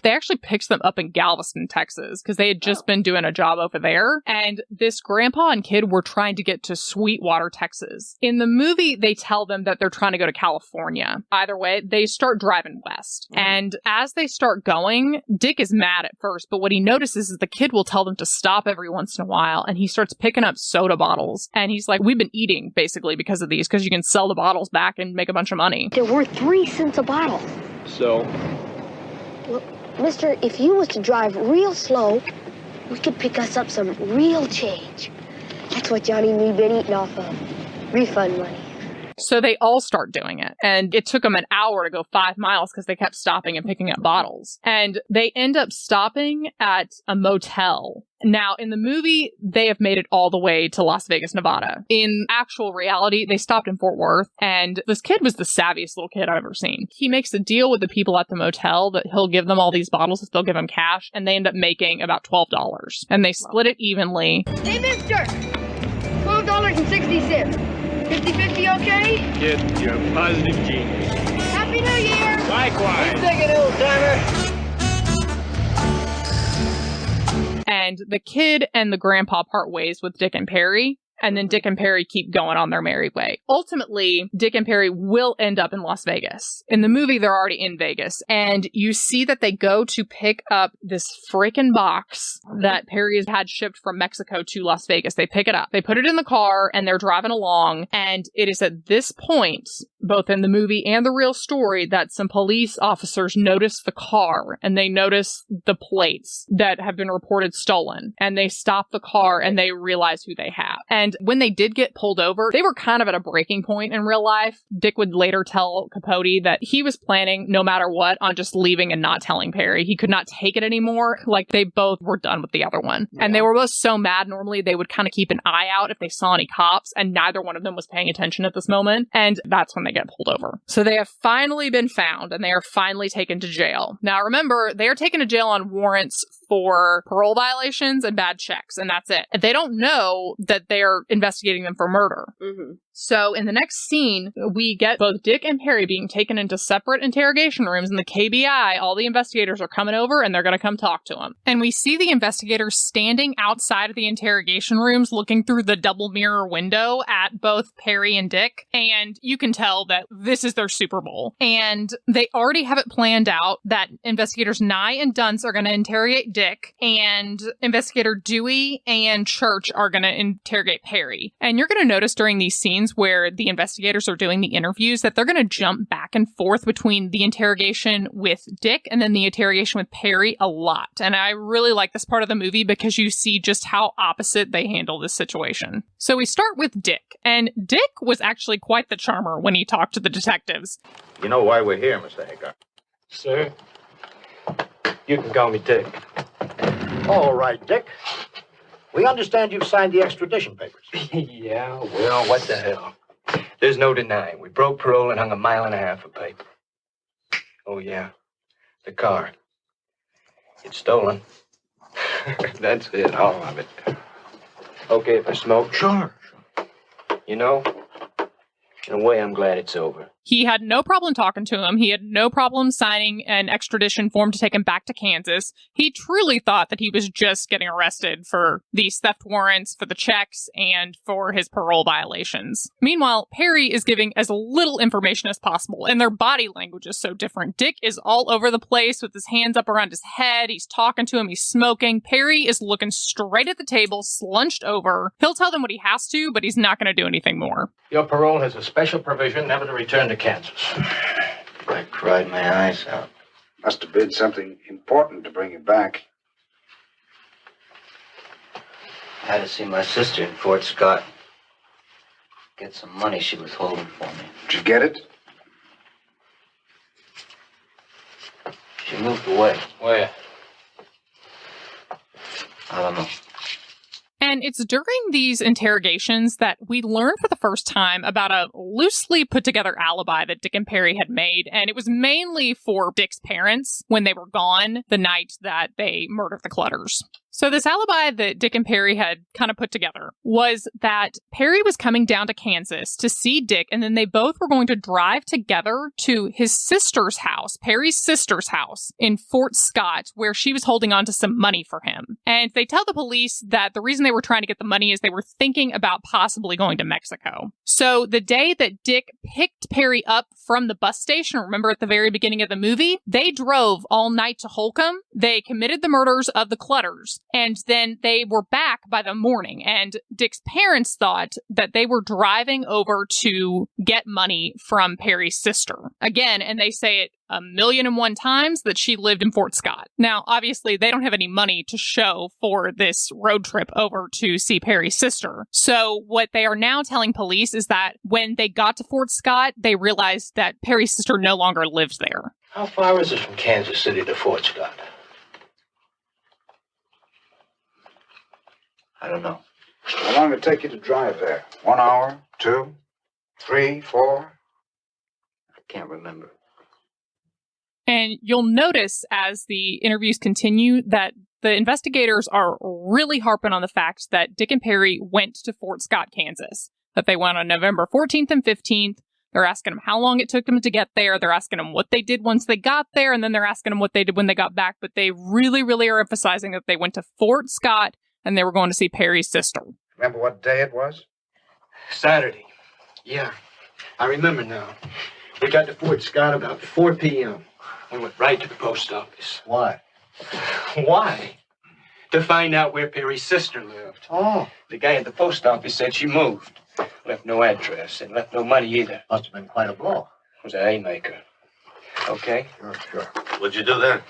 They actually picked them up in Galveston, Texas, because they had just been doing a job over there. And this grandpa and kid were trying to get to Sweetwater, Texas. In the movie, they tell them that they're trying to go to California. Either way, they start driving west. And as they start going, Dick is mad at first, but what he notices is the kid will tell them to stop every once in a while, and he starts picking up soda bottles. And he's like, we've been eating, basically, because of these, because you can sell the bottles back and make a bunch of money. They're worth 3 cents a bottle. So? Look, mister, if you was to drive real slow, we could pick us up some real change. That's what Johnny and me been eating off of. Refund money. So they all start doing it. And it took them an hour to go 5 miles because they kept stopping and picking up bottles. And they end up stopping at a motel. Now, in the movie, they have made it all the way to Las Vegas, Nevada. In actual reality, they stopped in Fort Worth, and this kid was the savviest little kid I've ever seen. He makes a deal with the people at the motel that he'll give them all these bottles if they'll give him cash, and they end up making about $12. And they split it evenly. Hey, mister! $12.60. 50-50 okay? Kid, you're a positive genius. Happy New Year! Likewise. Take it, old timer. And the kid and the grandpa part ways with Dick and Perry. And then Dick and Perry keep going on their merry way. Ultimately, Dick and Perry will end up in Las Vegas. In the movie, they're already in Vegas. And you see that they go to pick up this freaking box that Perry has had shipped from Mexico to Las Vegas. They pick it up. They put it in the car, and they're driving along. And it is at this point, both in the movie and the real story, that some police officers notice the car. And they notice the plates that have been reported stolen. And they stop the car, and they realize who they have. And when they did get pulled over, they were kind of at a breaking point in real life. Dick would later tell Capote that he was planning, no matter what, on just leaving and not telling Perry. He could not take it anymore. Like, they both were done with the other one. Yeah. And they were both so mad. Normally, they would kind of keep an eye out if they saw any cops, and neither one of them was paying attention at this moment. And that's when they get pulled over. So they have finally been found, and they are finally taken to jail. Now, remember, they are taken to jail on warrants for parole violations and bad checks, and that's it. They don't know that they're start investigating them for murder. Mm-hmm. So in the next scene, we get both Dick and Perry being taken into separate interrogation rooms in the KBI. All the investigators are coming over and they're going to come talk to them. And we see the investigators standing outside of the interrogation rooms looking through the double mirror window at both Perry and Dick. And you can tell that this is their Super Bowl. And they already have it planned out that investigators Nye and Dunce are going to interrogate Dick, and investigator Dewey and Church are going to interrogate Perry. And you're going to notice during these scenes where the investigators are doing the interviews that they're going to jump back and forth between the interrogation with Dick and then the interrogation with Perry a lot. And I really like this part of the movie because you see just how opposite they handle this situation. So we start with Dick, and Dick was actually quite the charmer when he talked to the detectives. You know why we're here, Mr. Hickock? Sir, you can call me Dick. All right, Dick. We understand you've signed the extradition papers. Yeah, well, what the hell? There's no denying. We broke parole and hung 1.5 miles of paper. Oh, yeah. The car. It's stolen. That's it, all of it. Okay if I smoke? Sure. You know, in a way, I'm glad it's over. He had no problem talking to him. He had no problem signing an extradition form to take him back to Kansas. He truly thought that he was just getting arrested for these theft warrants, for the checks, and for his parole violations. Meanwhile, Perry is giving as little information as possible, and their body language is so different. Dick is all over the place with his hands up around his head. He's talking to him. He's smoking. Perry is looking straight at the table, slunched over. He'll tell them what he has to, but he's not going to do anything more. Your parole has a special provision never to return to Kansas. I cried my eyes out. Must have been something important to bring you back. I had to see my sister in Fort Scott. Get some money she was holding for me. Did you get it? She moved away. Where? I don't know. And it's during these interrogations that we learn for the first time about a loosely put together alibi that Dick and Perry had made. And it was mainly for Dick's parents when they were gone the night that they murdered the Clutters. So this alibi that Dick and Perry had kind of put together was that Perry was coming down to Kansas to see Dick, and then they both were going to drive together to his sister's house, Perry's sister's house in Fort Scott, where she was holding on to some money for him. And they tell the police that the reason they were trying to get the money is they were thinking about possibly going to Mexico. So the day that Dick picked Perry up from the bus station, remember at the very beginning of the movie, they drove all night to Holcomb. They committed the murders of the Clutters. And then they were back by the morning. And Dick's parents thought that they were driving over to get money from Perry's sister. Again, and they say it 1,000,001 times that she lived in Fort Scott. Now, obviously, they don't have any money to show for this road trip over to see Perry's sister. So what they are now telling police is that when they got to Fort Scott, they realized that Perry's sister no longer lived there. How far is it from Kansas City to Fort Scott? I don't know. How long did it take you to drive there? 1 hour? 2? 3? 4? I can't remember. And you'll notice as the interviews continue that the investigators are really harping on the fact that Dick and Perry went to Fort Scott, Kansas, that they went on November 14th and 15th. They're asking them how long it took them to get there. They're asking them what they did once they got there, and then they're asking them what they did when they got back. But they really, really are emphasizing that they went to Fort Scott and they were going to see Perry's sister. Remember what day it was? Saturday. Yeah, I remember now. We got to Fort Scott about 4 p.m. We went right to the post office. Why? Why? To find out where Perry's sister lived. Oh. The guy at the post office said she moved. Left no address and left no money either. Must have been quite a blow. It was a haymaker. Okay? Sure. What'd you do then?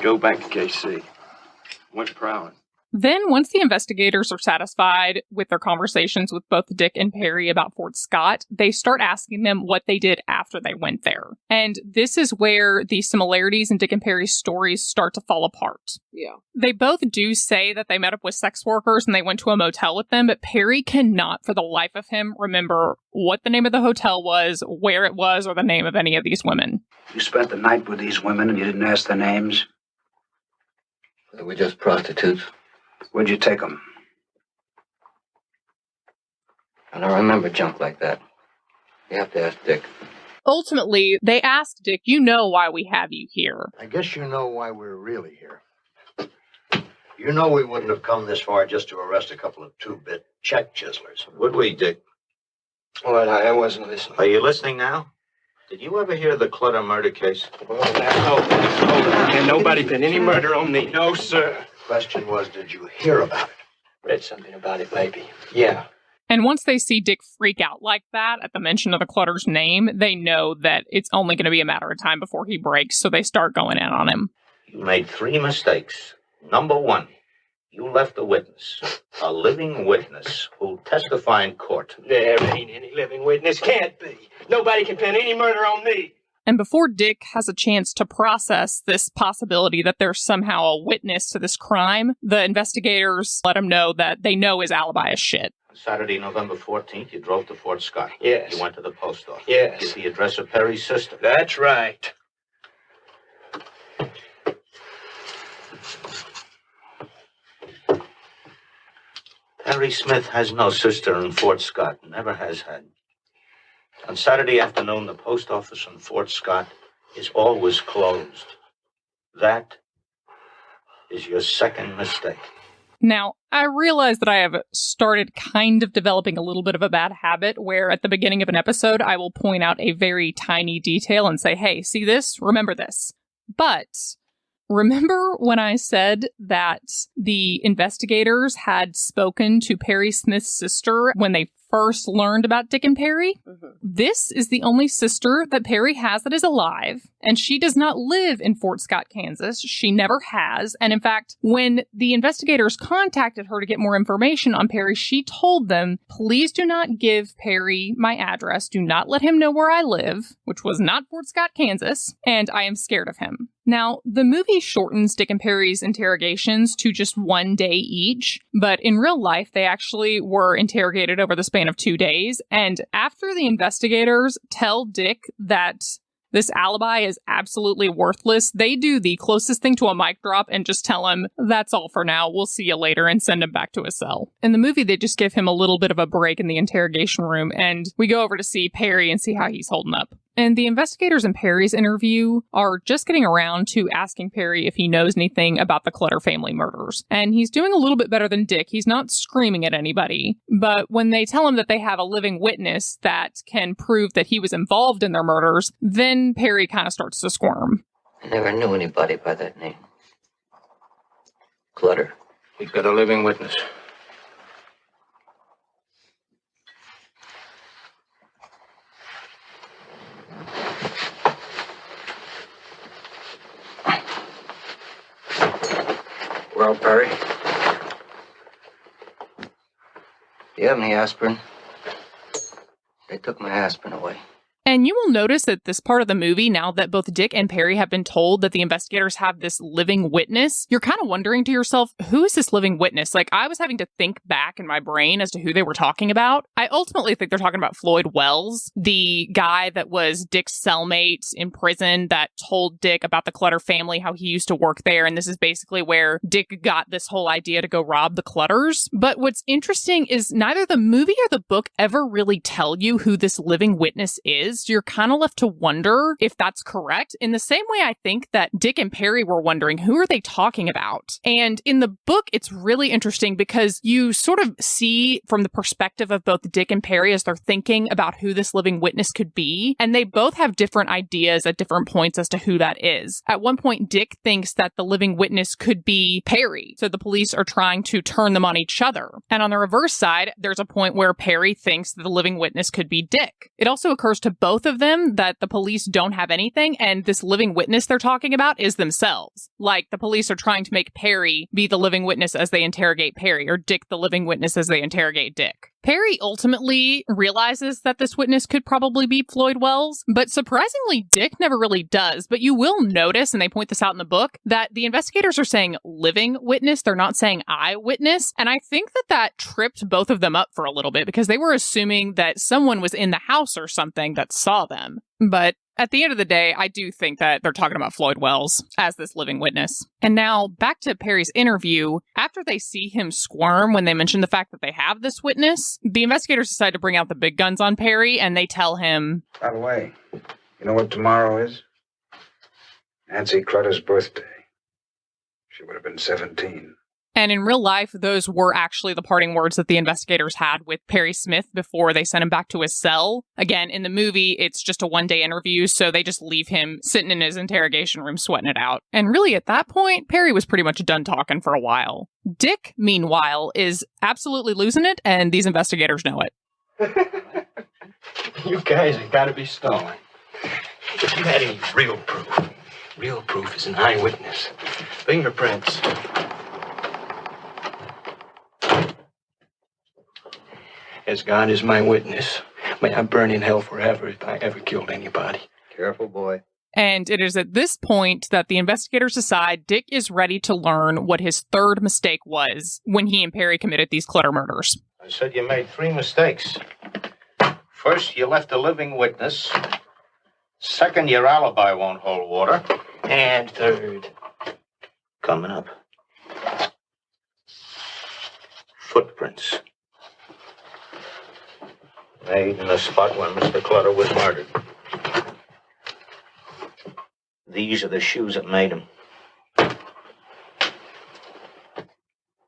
Go back to KC. Went prowling. Then, once the investigators are satisfied with their conversations with both Dick and Perry about Fort Scott, they start asking them what they did after they went there. And this is where the similarities in Dick and Perry's stories start to fall apart. Yeah. They both do say that they met up with sex workers and they went to a motel with them, but Perry cannot, for the life of him, remember what the name of the hotel was, where it was, or the name of any of these women. You spent the night with these women and you didn't ask their names? They were just prostitutes. Where'd you take them? I don't remember junk like that. You have to ask Dick. Ultimately, they asked Dick, you know why we have you here. I guess you know why we're really here. You know we wouldn't have come this far just to arrest a couple of two-bit check chiselers. Would we, Dick? What? I wasn't listening. Are you listening now? Did you ever hear the Clutter murder case? Well, no. And nobody pinned any murder on me. No, sir. The question was, did you hear about it? Read something about it, maybe. Yeah. And once they see Dick freak out like that at the mention of the Clutter's name, they know that it's only going to be a matter of time before he breaks, so they start going in on him. You made 3 mistakes. Number 1, you left a witness, a living witness, who'll testify in court. There ain't any living witness. Can't be. Nobody can pin any murder on me. And before Dick has a chance to process this possibility that there's somehow a witness to this crime, the investigators let him know that they know his alibi is shit. Saturday, November 14th, you drove to Fort Scott. Yes. You went to the post office. Yes. Get the address of Perry's sister. That's right. Perry Smith has no sister in Fort Scott, never has had. On Saturday afternoon, the post office in Fort Scott is always closed. That is your second mistake. Now, I realize that I have started kind of developing a little bit of a bad habit where at the beginning of an episode, I will point out a very tiny detail and say, hey, see this? Remember this. But remember when I said that the investigators had spoken to Perry Smith's sister when they first learned about Dick and Perry? Mm-hmm. This is the only sister that Perry has that is alive, and she does not live in Fort Scott, Kansas. She never has. And in fact, when the investigators contacted her to get more information on Perry, she told them, please do not give Perry my address. Do not let him know where I live, which was not Fort Scott, Kansas, and I am scared of him. Now, the movie shortens Dick and Perry's interrogations to just 1 day each, but in real life, they actually were interrogated over the span of 2 days. And after the investigators tell Dick that this alibi is absolutely worthless, they do the closest thing to a mic drop and just tell him, that's all for now, we'll see you later, and send him back to his cell. In the movie, they just give him a little bit of a break in the interrogation room, and we go over to see Perry and see how he's holding up. And the investigators in Perry's interview are just getting around to asking Perry if he knows anything about the Clutter family murders. And he's doing a little bit better than Dick. He's not screaming at anybody. But when they tell him that they have a living witness that can prove that he was involved in their murders, then Perry kind of starts to squirm. I never knew anybody by that name. Clutter. We've got a living witness. Well, Perry? Do you have any aspirin? They took my aspirin away. And you will notice at this part of the movie, now that both Dick and Perry have been told that the investigators have this living witness, you're kind of wondering to yourself, who is this living witness? Like, I was having to think back in my brain as to who they were talking about. I ultimately think they're talking about Floyd Wells, the guy that was Dick's cellmate in prison that told Dick about the Clutter family, how he used to work there. And this is basically where Dick got this whole idea to go rob the Clutters. But what's interesting is neither the movie or the book ever really tell you who this living witness is. You're kind of left to wonder if that's correct. In the same way, I think that Dick and Perry were wondering, who are they talking about? And in the book, it's really interesting because you sort of see from the perspective of both Dick and Perry as they're thinking about who this living witness could be. And they both have different ideas at different points as to who that is. At one point, Dick thinks that the living witness could be Perry. So the police are trying to turn them on each other. And on the reverse side, there's a point where Perry thinks that the living witness could be Dick. It also occurs to both of them that the police don't have anything, and this living witness they're talking about is themselves. Like, the police are trying to make Perry be the living witness as they interrogate Perry, or Dick the living witness as they interrogate Dick. Perry ultimately realizes that this witness could probably be Floyd Wells, but surprisingly, Dick never really does. But you will notice, and they point this out in the book, that the investigators are saying living witness. They're not saying eyewitness. And I think that that tripped both of them up for a little bit because they were assuming that someone was in the house or something that saw them. But At the end of the day, I do think that they're talking about Floyd Wells as this living witness. And now back to Perry's interview. After they see him squirm when they mention the fact that they have this witness, the investigators decide to bring out the big guns on Perry, and they tell him, By the way, you know what tomorrow is? Nancy Clutter's birthday. She would have been 17. And in real life, those were actually the parting words that the investigators had with Perry Smith before they sent him back to his cell. Again, in the movie, it's just a one-day interview, so they just leave him sitting in his interrogation room sweating it out. And really, at that point, Perry was pretty much done talking for a while. Dick, meanwhile, is absolutely losing it, and these investigators know it. You guys have got to be stalling. If you had any real proof is an eyewitness. Fingerprints. As God is my witness, may I burn in hell forever if I ever killed anybody. Careful, boy. And it is at this point that the investigators decide Dick is ready to learn what his third mistake was when he and Perry committed these Clutter murders. I said you made 3 mistakes. First, you left a living witness. Second, your alibi won't hold water. And third, coming up, footprints. Made in the spot where Mr. Clutter was murdered. These are the shoes that made him.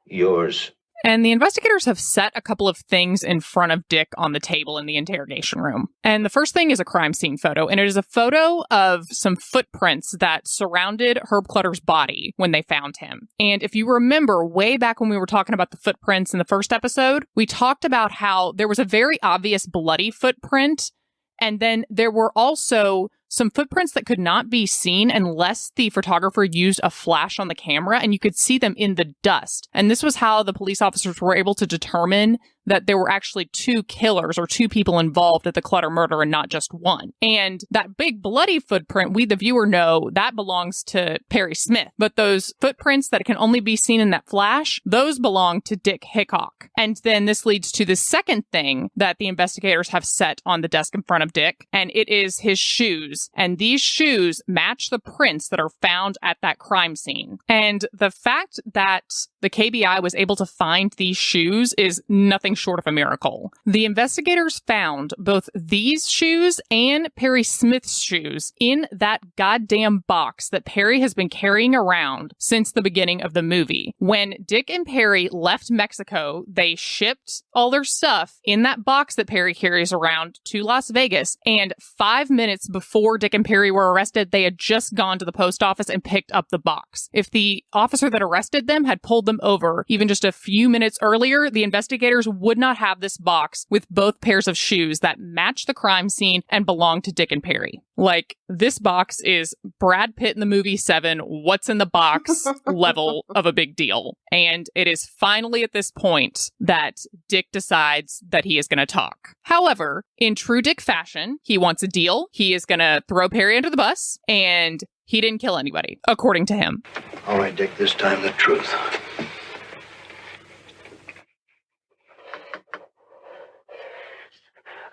Yours. And the investigators have set a couple of things in front of Dick on the table in the interrogation room. And the first thing is a crime scene photo. And it is a photo of some footprints that surrounded Herb Clutter's body when they found him. And if you remember way back when we were talking about the footprints in the first episode, we talked about how there was a very obvious bloody footprint. And then there were also some footprints that could not be seen unless the photographer used a flash on the camera, and you could see them in the dust. And this was how the police officers were able to determine that there were actually 2 killers or 2 people involved at the Clutter murder and not just one. And that big bloody footprint, we the viewer know, that belongs to Perry Smith. But those footprints that can only be seen in that flash, those belong to Dick Hickock. And then this leads to the second thing that the investigators have set on the desk in front of Dick, and it is his shoes. And these shoes match the prints that are found at that crime scene. And the fact that the KBI was able to find these shoes is nothing short of a miracle. The investigators found both these shoes and Perry Smith's shoes in that goddamn box that Perry has been carrying around since the beginning of the movie. When Dick and Perry left Mexico, they shipped all their stuff in that box that Perry carries around to Las Vegas, and 5 minutes before Dick and Perry were arrested, they had just gone to the post office and picked up the box. If the officer that arrested them had pulled them over even just a few minutes earlier, the investigators would not have this box with both pairs of shoes that match the crime scene and belong to Dick and Perry. Like, this box is Brad Pitt in the movie Seven, what's in the box level of a big deal. And it is finally at this point that Dick decides that he is going to talk. However, in true Dick fashion, he wants a deal. He is going to throw Perry under the bus, and he didn't kill anybody, according to him. All right, Dick, this time the truth.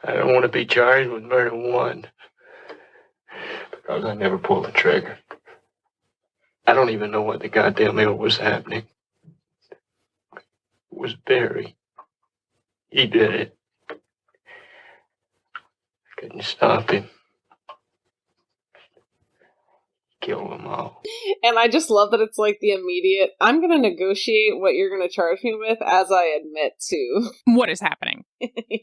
I don't want to be charged with murder 1 because I never pulled the trigger. I don't even know what the goddamn hell was happening. It was Barry. He did it. I couldn't stop him. Kill them all. And I just love that it's like the immediate, I'm going to negotiate what you're going to charge me with as I admit to what is happening. Yeah.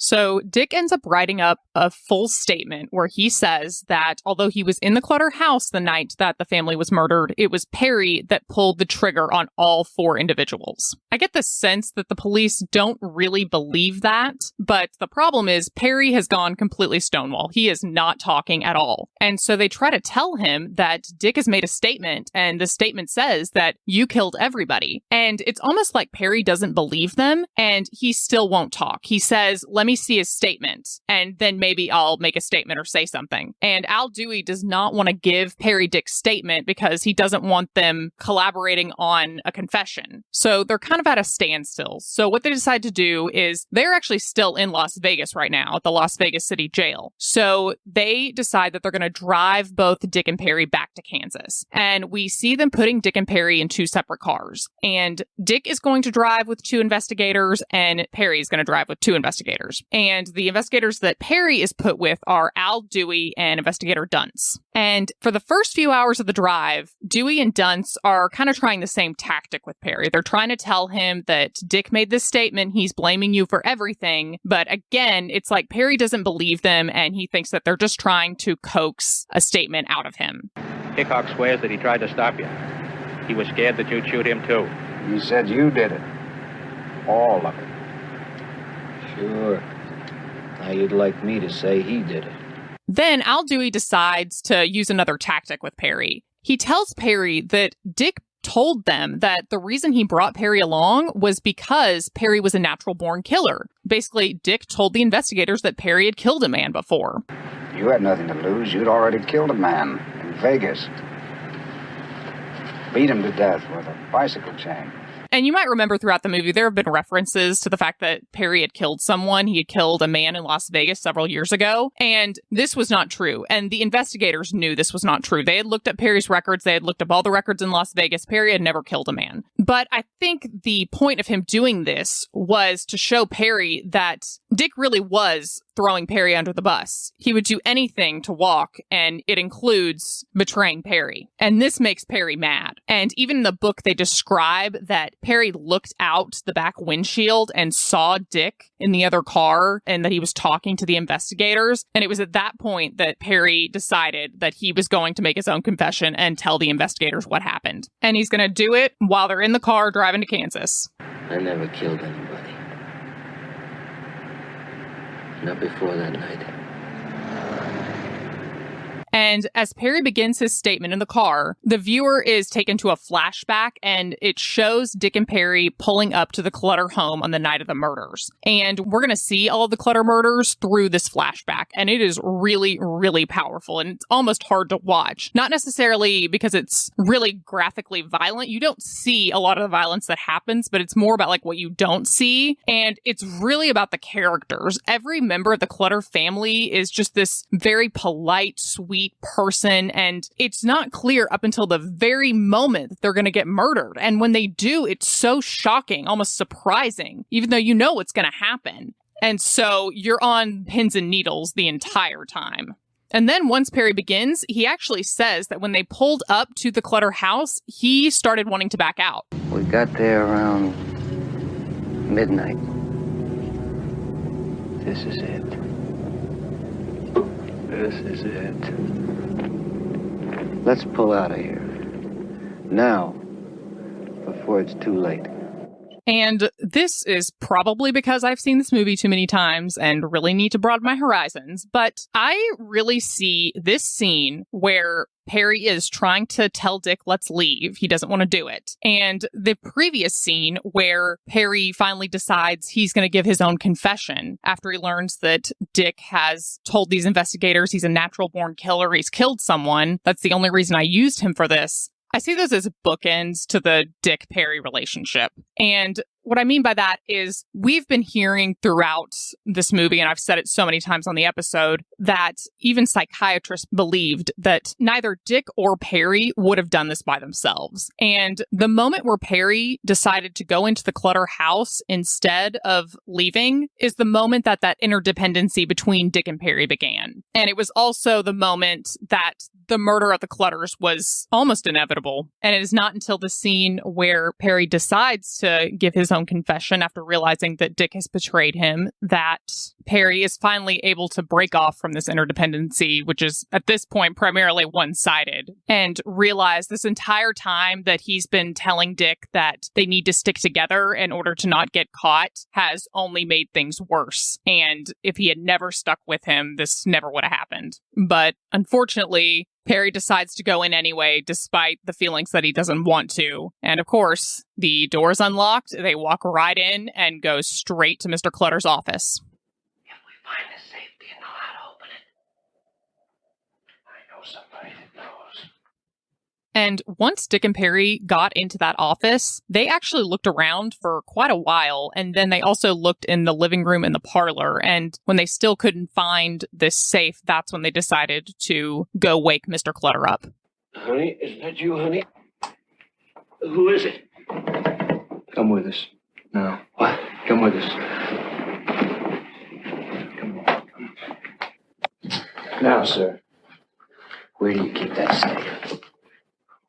So Dick ends up writing up a full statement where he says that although he was in the Clutter house the night that the family was murdered, it was Perry that pulled the trigger on all 4 individuals. I get the sense that the police don't really believe that, but the problem is Perry has gone completely stonewall. He is not talking at all. And so they try to tell him that Dick has made a statement, and the statement says that you killed everybody. And it's almost like Perry doesn't believe them, and he still won't talk. He says, let me see his statement, and then maybe I'll make a statement or say something. And Al Dewey does not want to give Perry Dick's statement because he doesn't want them collaborating on a confession. So they're kind of at a standstill. So what they decide to do is they're actually still in Las Vegas right now at the Las Vegas City Jail. So they decide that they're going to drive both Dick and Perry back to Kansas. And we see them putting Dick and Perry in two separate cars. And Dick is going to drive with two investigators, and Perry is going to drive with two investigators. And the investigators that Perry is put with are Al Dewey and investigator Dunce. And for the first few hours of the drive, Dewey and Dunce are kind of trying the same tactic with Perry. They're trying to tell him that Dick made this statement, he's blaming you for everything. But again, it's like Perry doesn't believe them, and he thinks that they're just trying to coax a statement out of him. Hickock swears that he tried to stop you. He was scared that you'd shoot him, too. He said you did it. All of it. Sure. Now you'd like me to say he did it. Then Al Dewey decides to use another tactic with Perry. He tells Perry that Dick told them that the reason he brought Perry along was because Perry was a natural-born killer. Basically, Dick told the investigators that Perry had killed a man before. You had nothing to lose. You'd already killed a man in Vegas. Beat him to death with a bicycle chain. And you might remember throughout the movie, there have been references to the fact that Perry had killed someone. He had killed a man in Las Vegas several years ago. And this was not true. And the investigators knew this was not true. They had looked at Perry's records. They had looked up all the records in Las Vegas. Perry had never killed a man. But I think the point of him doing this was to show Perry that Dick really was throwing Perry under the bus. He would do anything to walk, and it includes betraying Perry. And this makes Perry mad. And even in the book, they describe that Perry looked out the back windshield and saw Dick in the other car, and that he was talking to the investigators. And it was at that point that Perry decided that he was going to make his own confession and tell the investigators what happened. And he's going to do it while they're in the car driving to Kansas. I never killed anybody. Not before that night. And as Perry begins his statement in the car, the viewer is taken to a flashback, and it shows Dick and Perry pulling up to the Clutter home on the night of the murders. And we're going to see all of the Clutter murders through this flashback. And it is really, really powerful. And it's almost hard to watch. Not necessarily because it's really graphically violent. You don't see a lot of the violence that happens, but it's more about like what you don't see. And it's really about the characters. Every member of the Clutter family is just this very polite, sweet person, and it's not clear up until the very moment that they're going to get murdered. And when they do, it's so shocking, almost surprising, even though you know what's going to happen. And so you're on pins and needles the entire time. And then once Perry begins, he actually says that when they pulled up to the Clutter house, he started wanting to back out. We got there around midnight. This is it. This is it. Let's pull out of here. Now, before it's too late. And this is probably because I've seen this movie too many times and really need to broaden my horizons. But I really see this scene where Perry is trying to tell Dick, let's leave. He doesn't want to do it. And the previous scene where Perry finally decides he's going to give his own confession after he learns that Dick has told these investigators he's a natural-born killer, he's killed someone. That's the only reason I used him for this. I see those as bookends to the Dick-Perry relationship. And what I mean by that is we've been hearing throughout this movie, and I've said it so many times on the episode, that even psychiatrists believed that neither Dick or Perry would have done this by themselves. And the moment where Perry decided to go into the Clutter house instead of leaving is the moment that that interdependency between Dick and Perry began. And it was also the moment that the murder of the Clutters was almost inevitable. And it is not until the scene where Perry decides to give his own confession after realizing that Dick has betrayed him that Perry is finally able to break off from this interdependency, which is at this point primarily one-sided, and realize this entire time that he's been telling Dick that they need to stick together in order to not get caught has only made things worse. And if he had never stuck with him, this never would have happened. But unfortunately, Perry decides to go in anyway, despite the feelings that he doesn't want to. And of course, the door is unlocked. They walk right in and go straight to Mr. Clutter's office. If we find a safety and know how to open it, I know somebody that knows. And once Dick and Perry got into that office, they actually looked around for quite a while. And then they also looked in the living room and the parlor. And when they still couldn't find this safe, that's when they decided to go wake Mr. Clutter up. Honey, is that you, honey? Who is it? Come with us. No. What? Come with us. Now, sir, where do you keep that safe?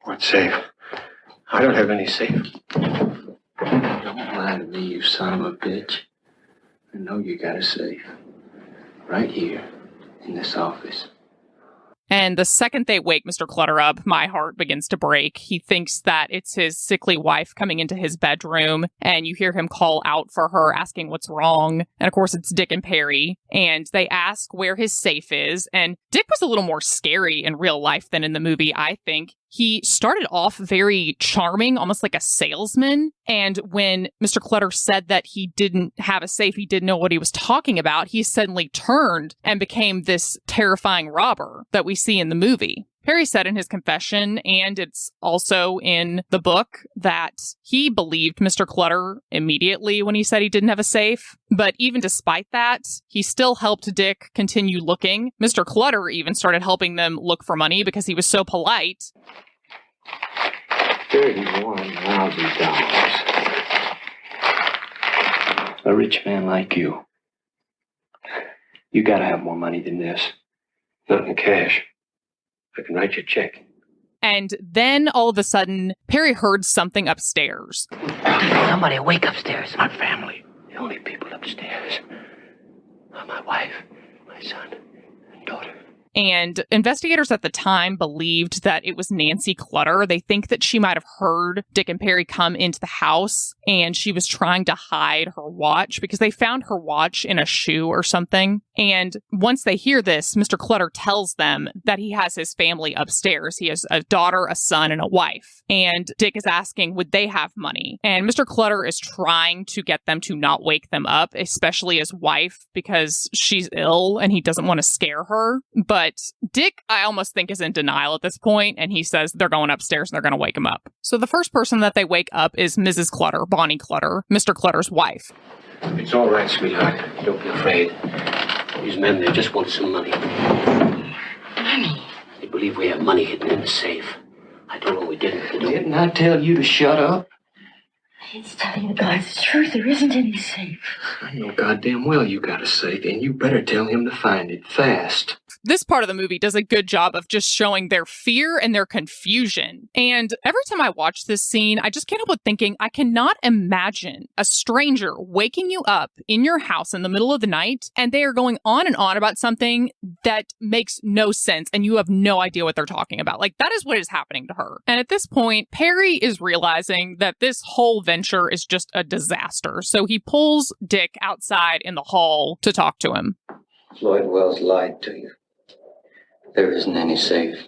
What safe? I don't have any safe. Don't lie to me, you son of a bitch. I know you got a safe. Right here, in this office. And the second they wake Mr. Clutter up, my heart begins to break. He thinks that it's his sickly wife coming into his bedroom, and you hear him call out for her, asking what's wrong. And of course, it's Dick and Perry, and they ask where his safe is. And Dick was a little more scary in real life than in the movie, I think. He started off very charming, almost like a salesman. And when Mr. Clutter said that he didn't have a safe, he didn't know what he was talking about, he suddenly turned and became this terrifying robber that we see in the movie. Perry said in his confession, and it's also in the book, that he believed Mr. Clutter immediately when he said he didn't have a safe. But even despite that, he still helped Dick continue looking. Mr. Clutter even started helping them look for money because he was so polite. $31,000. A rich man like you. You gotta have more money than this. Not in cash. I can write you a check. And then all of a sudden, Perry heard something upstairs. Somebody awake upstairs. My family. The only people upstairs are my wife, my son, and daughter. And investigators at the time believed that it was Nancy Clutter. They think that she might have heard Dick and Perry come into the house and she was trying to hide her watch because they found her watch in a shoe or something. And once they hear this, Mr. Clutter tells them that he has his family upstairs. He has a daughter, a son, and a wife. And Dick is asking, would they have money? And Mr. Clutter is trying to get them to not wake them up, especially his wife, because she's ill and he doesn't want to scare her. But Dick, I almost think, is in denial at this point, and he says they're going upstairs and they're going to wake him up. So the first person that they wake up is Mrs. Clutter, Bonnie Clutter, Mr. Clutter's wife. It's all right, sweetheart. Don't be afraid. These men, they just want some money. Money? They believe we have money hidden in the safe. I told them we didn't. Didn't I tell you to shut up? He's telling the guys the truth. There isn't any safe. I know goddamn well you got a safe, and you better tell him to find it fast. This part of the movie does a good job of just showing their fear and their confusion. And every time I watch this scene, I just can't help but thinking, I cannot imagine a stranger waking you up in your house in the middle of the night, and they are going on and on about something that makes no sense, and you have no idea what they're talking about. Like, that is what is happening to her. And at this point, Perry is realizing that this whole venture is just a disaster. So he pulls Dick outside in the hall to talk to him. Lloyd Wells lied to you. There isn't any safe.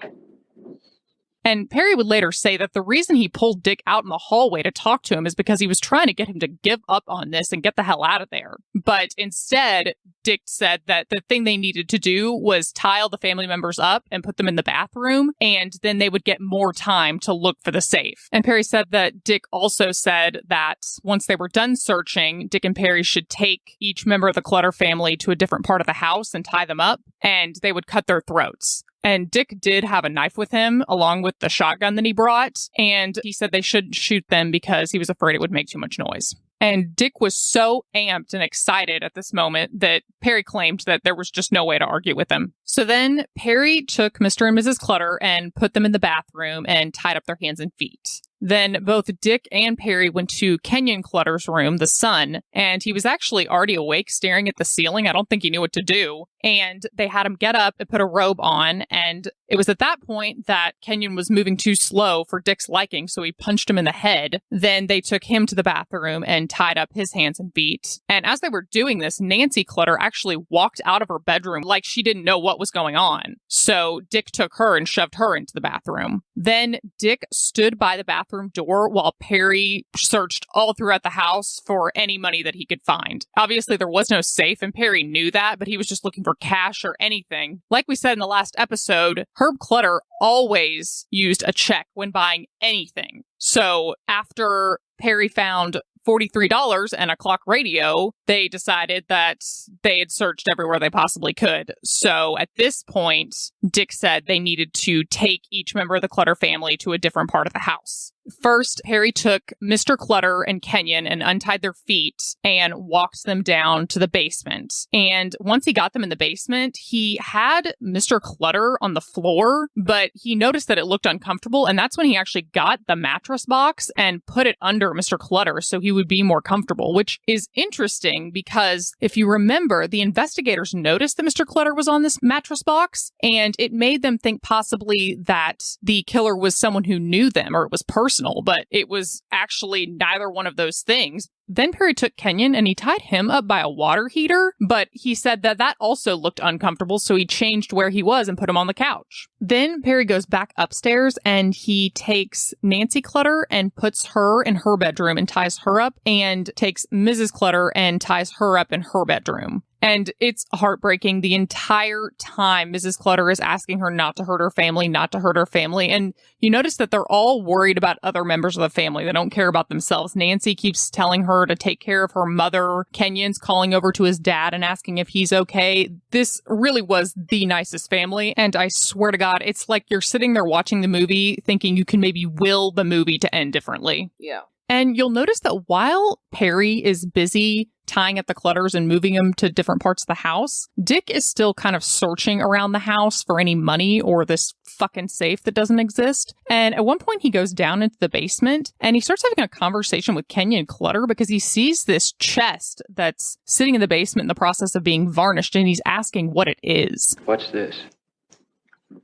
And Perry would later say that the reason he pulled Dick out in the hallway to talk to him is because he was trying to get him to give up on this and get the hell out of there. But instead, Dick said that the thing they needed to do was tie all the family members up and put them in the bathroom, and then they would get more time to look for the safe. And Perry said that Dick also said that once they were done searching, Dick and Perry should take each member of the Clutter family to a different part of the house and tie them up, and they would cut their throats. And Dick did have a knife with him, along with the shotgun that he brought, and he said they shouldn't shoot them because he was afraid it would make too much noise. And Dick was so amped and excited at this moment that Perry claimed that there was just no way to argue with him. So then Perry took Mr. and Mrs. Clutter and put them in the bathroom and tied up their hands and feet. Then both Dick and Perry went to Kenyon Clutter's room, the son, and he was actually already awake staring at the ceiling. I don't think he knew what to do. And they had him get up and put a robe on. And it was at that point that Kenyon was moving too slow for Dick's liking, so he punched him in the head. Then they took him to the bathroom and tied up his hands and feet. And as they were doing this, Nancy Clutter actually walked out of her bedroom like she didn't know what was going on. So Dick took her and shoved her into the bathroom. Then Dick stood by the bathroom door while Perry searched all throughout the house for any money that he could find. Obviously, there was no safe, and Perry knew that, but he was just looking for cash or anything. Like we said in the last episode, Herb Clutter always used a check when buying anything. So after Perry found $43 and a clock radio, they decided that they had searched everywhere they possibly could. So at this point, Dick said they needed to take each member of the Clutter family to a different part of the house. First, Perry took Mr. Clutter and Kenyon and untied their feet and walked them down to the basement. And once he got them in the basement, he had Mr. Clutter on the floor, but he noticed that it looked uncomfortable. And that's when he actually got the mattress box and put it under Mr. Clutter so he would be more comfortable, which is interesting because if you remember, the investigators noticed that Mr. Clutter was on this mattress box, and it made them think possibly that the killer was someone who knew them or it was personal, but it was actually neither one of those things. Then Perry took Kenyon and he tied him up by a water heater, but he said that that also looked uncomfortable, so he changed where he was and put him on the couch. Then Perry goes back upstairs and he takes Nancy Clutter and puts her in her bedroom and ties her up, and takes Mrs. Clutter and ties her up in her bedroom. And it's heartbreaking. The entire time, Mrs. Clutter is asking her not to hurt her family, not to hurt her family. And you notice that they're all worried about other members of the family. They don't care about themselves. Nancy keeps telling her to take care of her mother. Kenyon's calling over to his dad and asking if he's okay. This really was the nicest family. And I swear to God, it's like you're sitting there watching the movie thinking you can maybe will the movie to end differently. Yeah. And you'll notice that while Perry is busy tying up the Clutters and moving them to different parts of the house, Dick is still kind of searching around the house for any money or this fucking safe that doesn't exist. And at one point he goes down into the basement and he starts having a conversation with Kenyon Clutter because he sees this chest that's sitting in the basement in the process of being varnished, and he's asking what it is. What's this?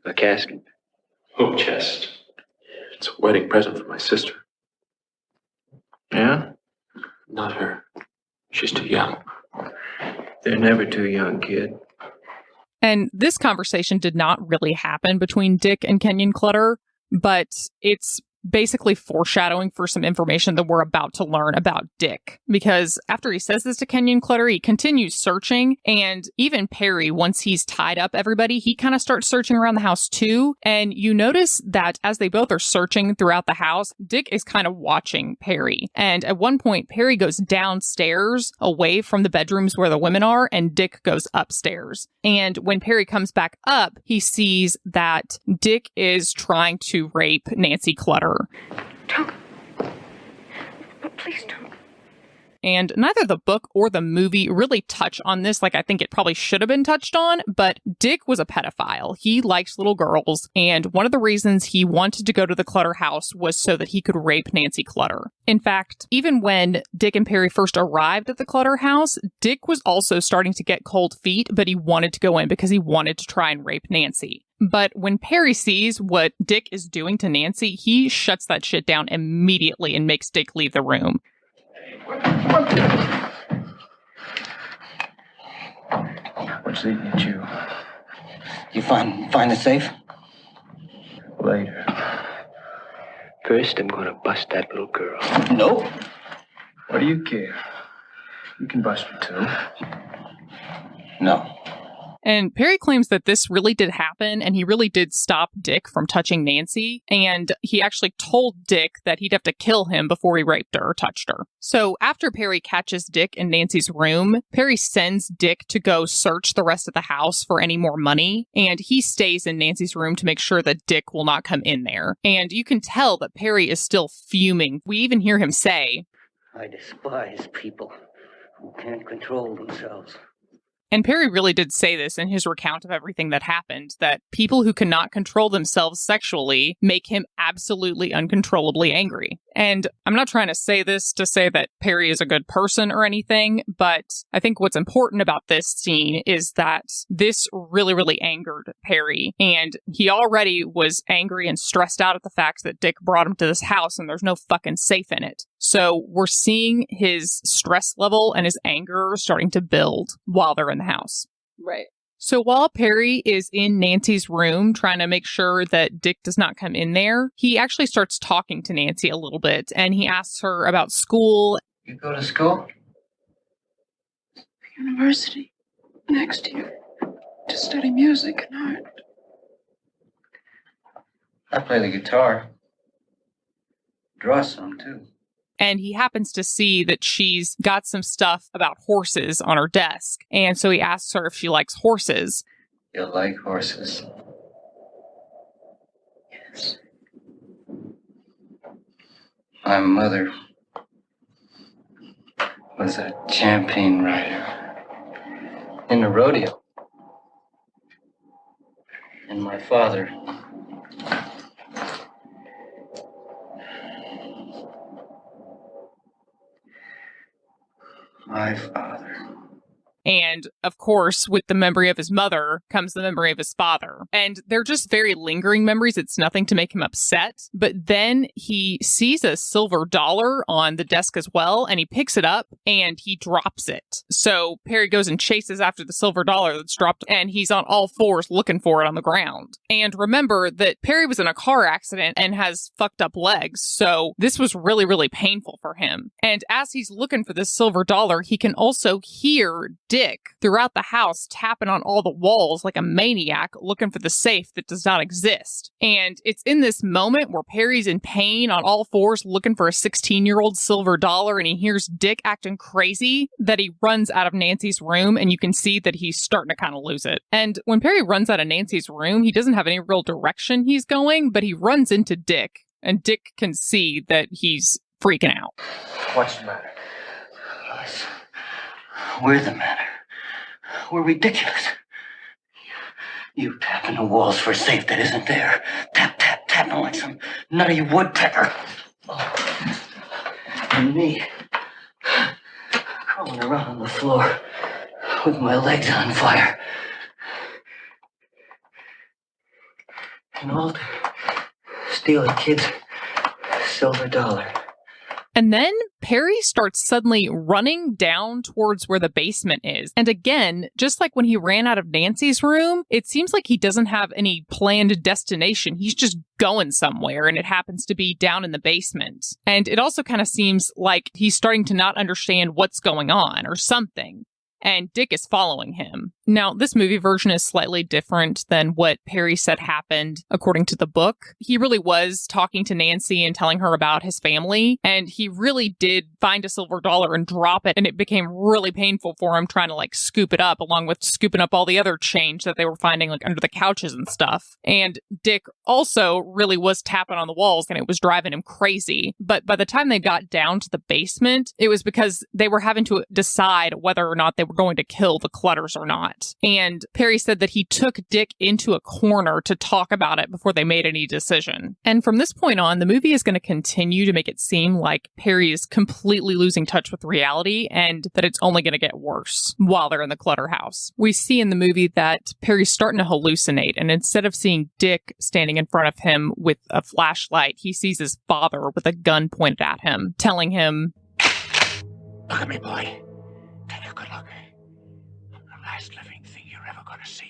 A casket? Home chest. It's a wedding present for my sister. Yeah? Not her. She's too young. They're never too young, kid. And this conversation did not really happen between Dick and Kenyon Clutter, but it's basically foreshadowing for some information that we're about to learn about Dick. Because after he says this to Kenyon Clutter, he continues searching, and even Perry, once he's tied up everybody, he kind of starts searching around the house too. And you notice that as they both are searching throughout the house, Dick is kind of watching Perry. And at one point, Perry goes downstairs away from the bedrooms where the women are, and Dick goes upstairs. And when Perry comes back up, he sees that Dick is trying to rape Nancy Clutter. Don't. Please don't. And neither the book or the movie really touch on this like I think it probably should have been touched on, but Dick was a pedophile. He likes little girls, and one of the reasons he wanted to go to the Clutter house was so that he could rape Nancy Clutter. In fact, even when Dick and Perry first arrived at the Clutter house, Dick was also starting to get cold feet, but he wanted to go in because he wanted to try and rape Nancy. But when Perry sees what Dick is doing to Nancy, he shuts that shit down immediately and makes Dick leave the room. What's eating at you? You find the safe? Later. First, I'm gonna bust that little girl. Nope. What do you care? You can bust her too. No. And Perry claims that this really did happen, and he really did stop Dick from touching Nancy, and he actually told Dick that he'd have to kill him before he raped her or touched her. So after Perry catches Dick in Nancy's room, Perry sends Dick to go search the rest of the house for any more money, and he stays in Nancy's room to make sure that Dick will not come in there. And you can tell that Perry is still fuming. We even hear him say, I despise people who can't control themselves. And Perry really did say this in his recount of everything that happened, that people who cannot control themselves sexually make him absolutely uncontrollably angry. And I'm not trying to say this to say that Perry is a good person or anything, but I think what's important about this scene is that this really, really angered Perry. And he already was angry and stressed out at the fact that Dick brought him to this house and there's no fucking safe in it. So we're seeing his stress level and his anger starting to build while they're in the house. Right. So while Perry is in Nancy's room trying to make sure that Dick does not come in there, he actually starts talking to Nancy a little bit, and he asks her about school. You go to school? University next year to study music and art. I play the guitar. Draw some, too. And he happens to see that she's got some stuff about horses on her desk. And so he asks her if she likes horses. You like horses? Yes. My mother was a champion rider in a rodeo. And my father... My father. And, of course, with the memory of his mother comes the memory of his father. And they're just very lingering memories. It's nothing to make him upset. But then he sees a silver dollar on the desk as well, and he picks it up and he drops it. So Perry goes and chases after the silver dollar that's dropped, and he's on all fours looking for it on the ground. And remember that Perry was in a car accident and has fucked up legs, so this was really, really painful for him. And as he's looking for this silver dollar, he can also hear Dick throughout the house tapping on all the walls like a maniac looking for the safe that does not exist. And it's in this moment where Perry's in pain on all fours looking for a 16-year-old silver dollar, and he hears Dick acting crazy that he runs out of Nancy's room, and you can see that he's starting to kind of lose it. And when Perry runs out of Nancy's room, he doesn't have any real direction he's going, but he runs into Dick, and Dick can see that he's freaking out. What's the matter? We're the matter. We're ridiculous. You tapping the walls for a safe that isn't there. Tap, tap, tapping like some nutty woodpecker. Oh. And me, crawling around on the floor with my legs on fire. And all to steal a kid's silver dollar. And then Perry starts suddenly running down towards where the basement is. And again, just like when he ran out of Nancy's room, it seems like he doesn't have any planned destination. He's just going somewhere, and it happens to be down in the basement. And it also kind of seems like he's starting to not understand what's going on or something. And Dick is following him. Now, this movie version is slightly different than what Perry said happened according to the book. He really was talking to Nancy and telling her about his family, and he really did find a silver dollar and drop it, and it became really painful for him trying to like scoop it up, along with scooping up all the other change that they were finding like under the couches and stuff. And Dick also really was tapping on the walls, and it was driving him crazy. But by the time they got down to the basement, it was because they were having to decide whether or not they were going to kill the Clutters or not. And Perry said that he took Dick into a corner to talk about it before they made any decision. And from this point on, the movie is going to continue to make it seem like Perry is completely losing touch with reality and that it's only going to get worse while they're in the Clutter house. We see in the movie that Perry's starting to hallucinate, and instead of seeing Dick standing in front of him with a flashlight, he sees his father with a gun pointed at him, telling him, "Look at me, boy. Take a good look. The last living thing you're ever gonna see."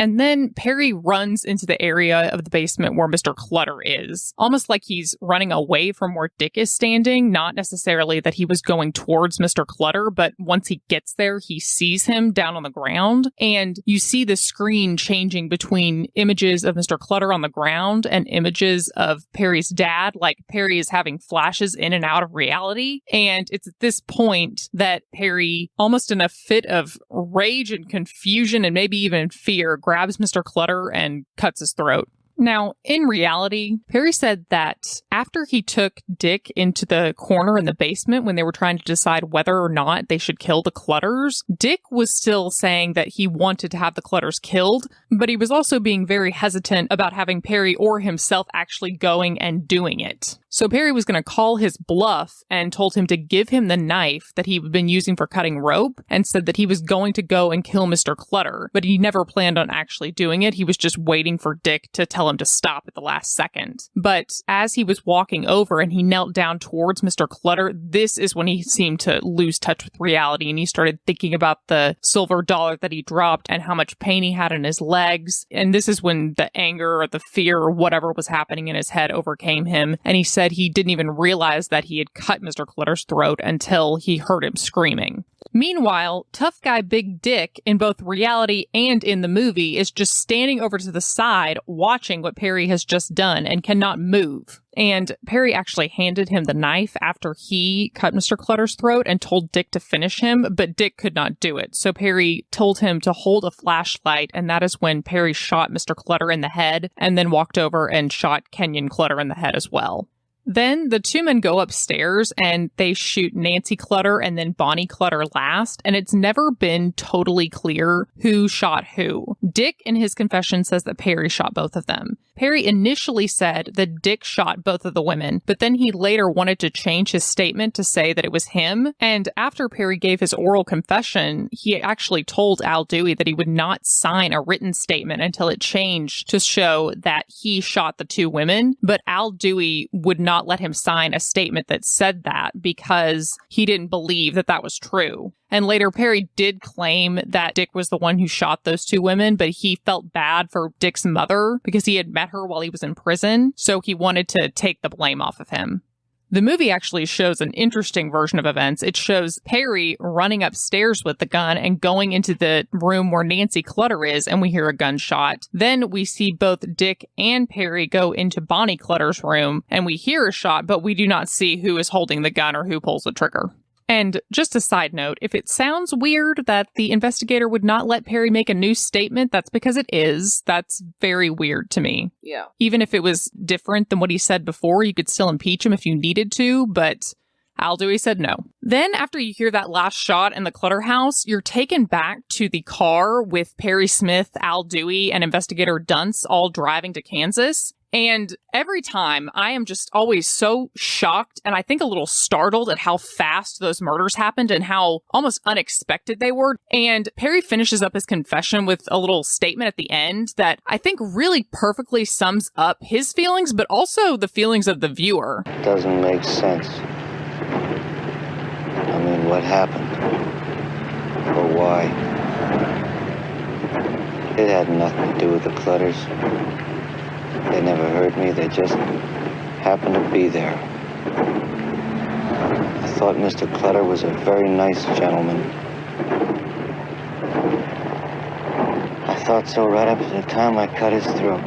And then Perry runs into the area of the basement where Mr. Clutter is, almost like he's running away from where Dick is standing, not necessarily that he was going towards Mr. Clutter, but once he gets there, he sees him down on the ground, and you see the screen changing between images of Mr. Clutter on the ground and images of Perry's dad, like Perry is having flashes in and out of reality. And it's at this point that Perry, almost in a fit of rage and confusion and maybe even fear, grabs Mr. Clutter and cuts his throat. Now, in reality, Perry said that after he took Dick into the corner in the basement when they were trying to decide whether or not they should kill the Clutters, Dick was still saying that he wanted to have the Clutters killed, but he was also being very hesitant about having Perry or himself actually going and doing it. So Perry was going to call his bluff and told him to give him the knife that he'd been using for cutting rope and said that he was going to go and kill Mr. Clutter, but he never planned on actually doing it. He was just waiting for Dick to tell tell him to stop at the last second. But as he was walking over and he knelt down towards Mr. Clutter, this is when he seemed to lose touch with reality, and he started thinking about the silver dollar that he dropped and how much pain he had in his legs. And this is when the anger or the fear or whatever was happening in his head overcame him. And he said he didn't even realize that he had cut Mr. Clutter's throat until he heard him screaming. Meanwhile, tough guy Big Dick, in both reality and in the movie, is just standing over to the side watching what Perry has just done and cannot move. And Perry actually handed him the knife after he cut Mr. Clutter's throat and told Dick to finish him, but Dick could not do it. So Perry told him to hold a flashlight, and that is when Perry shot Mr. Clutter in the head and then walked over and shot Kenyon Clutter in the head as well. Then the two men go upstairs and they shoot Nancy Clutter and then Bonnie Clutter last, and it's never been totally clear who shot who. Dick in his confession says that Perry shot both of them. Perry initially said that Dick shot both of the women, but then he later wanted to change his statement to say that it was him. And after Perry gave his oral confession, he actually told Al Dewey that he would not sign a written statement until it changed to show that he shot the two women. But Al Dewey would not let him sign a statement that said that because he didn't believe that that was true. And later, Perry did claim that Dick was the one who shot those two women, but he felt bad for Dick's mother because he had met her while he was in prison, so he wanted to take the blame off of him. The movie actually shows an interesting version of events. It shows Perry running upstairs with the gun and going into the room where Nancy Clutter is, and we hear a gunshot. Then we see both Dick and Perry go into Bonnie Clutter's room, and we hear a shot, but we do not see who is holding the gun or who pulls the trigger. And just a side note, if it sounds weird that the investigator would not let Perry make a new statement, that's because it is. That's very weird to me. Yeah. Even if it was different than what he said before, you could still impeach him if you needed to, but Al Dewey said no. Then after you hear that last shot in the Clutter house, you're taken back to the car with Perry Smith, Al Dewey, and Investigator Dunce all driving to Kansas. And every time, I am just always so shocked and I think a little startled at how fast those murders happened and how almost unexpected they were. And Perry finishes up his confession with a little statement at the end that I think really perfectly sums up his feelings, but also the feelings of the viewer. Doesn't make sense. I mean, what happened? Or why? It had nothing to do with the Clutters. They never hurt me, they just happened to be there. I thought Mr. Clutter was a very nice gentleman. I thought so right up to the time I cut his throat.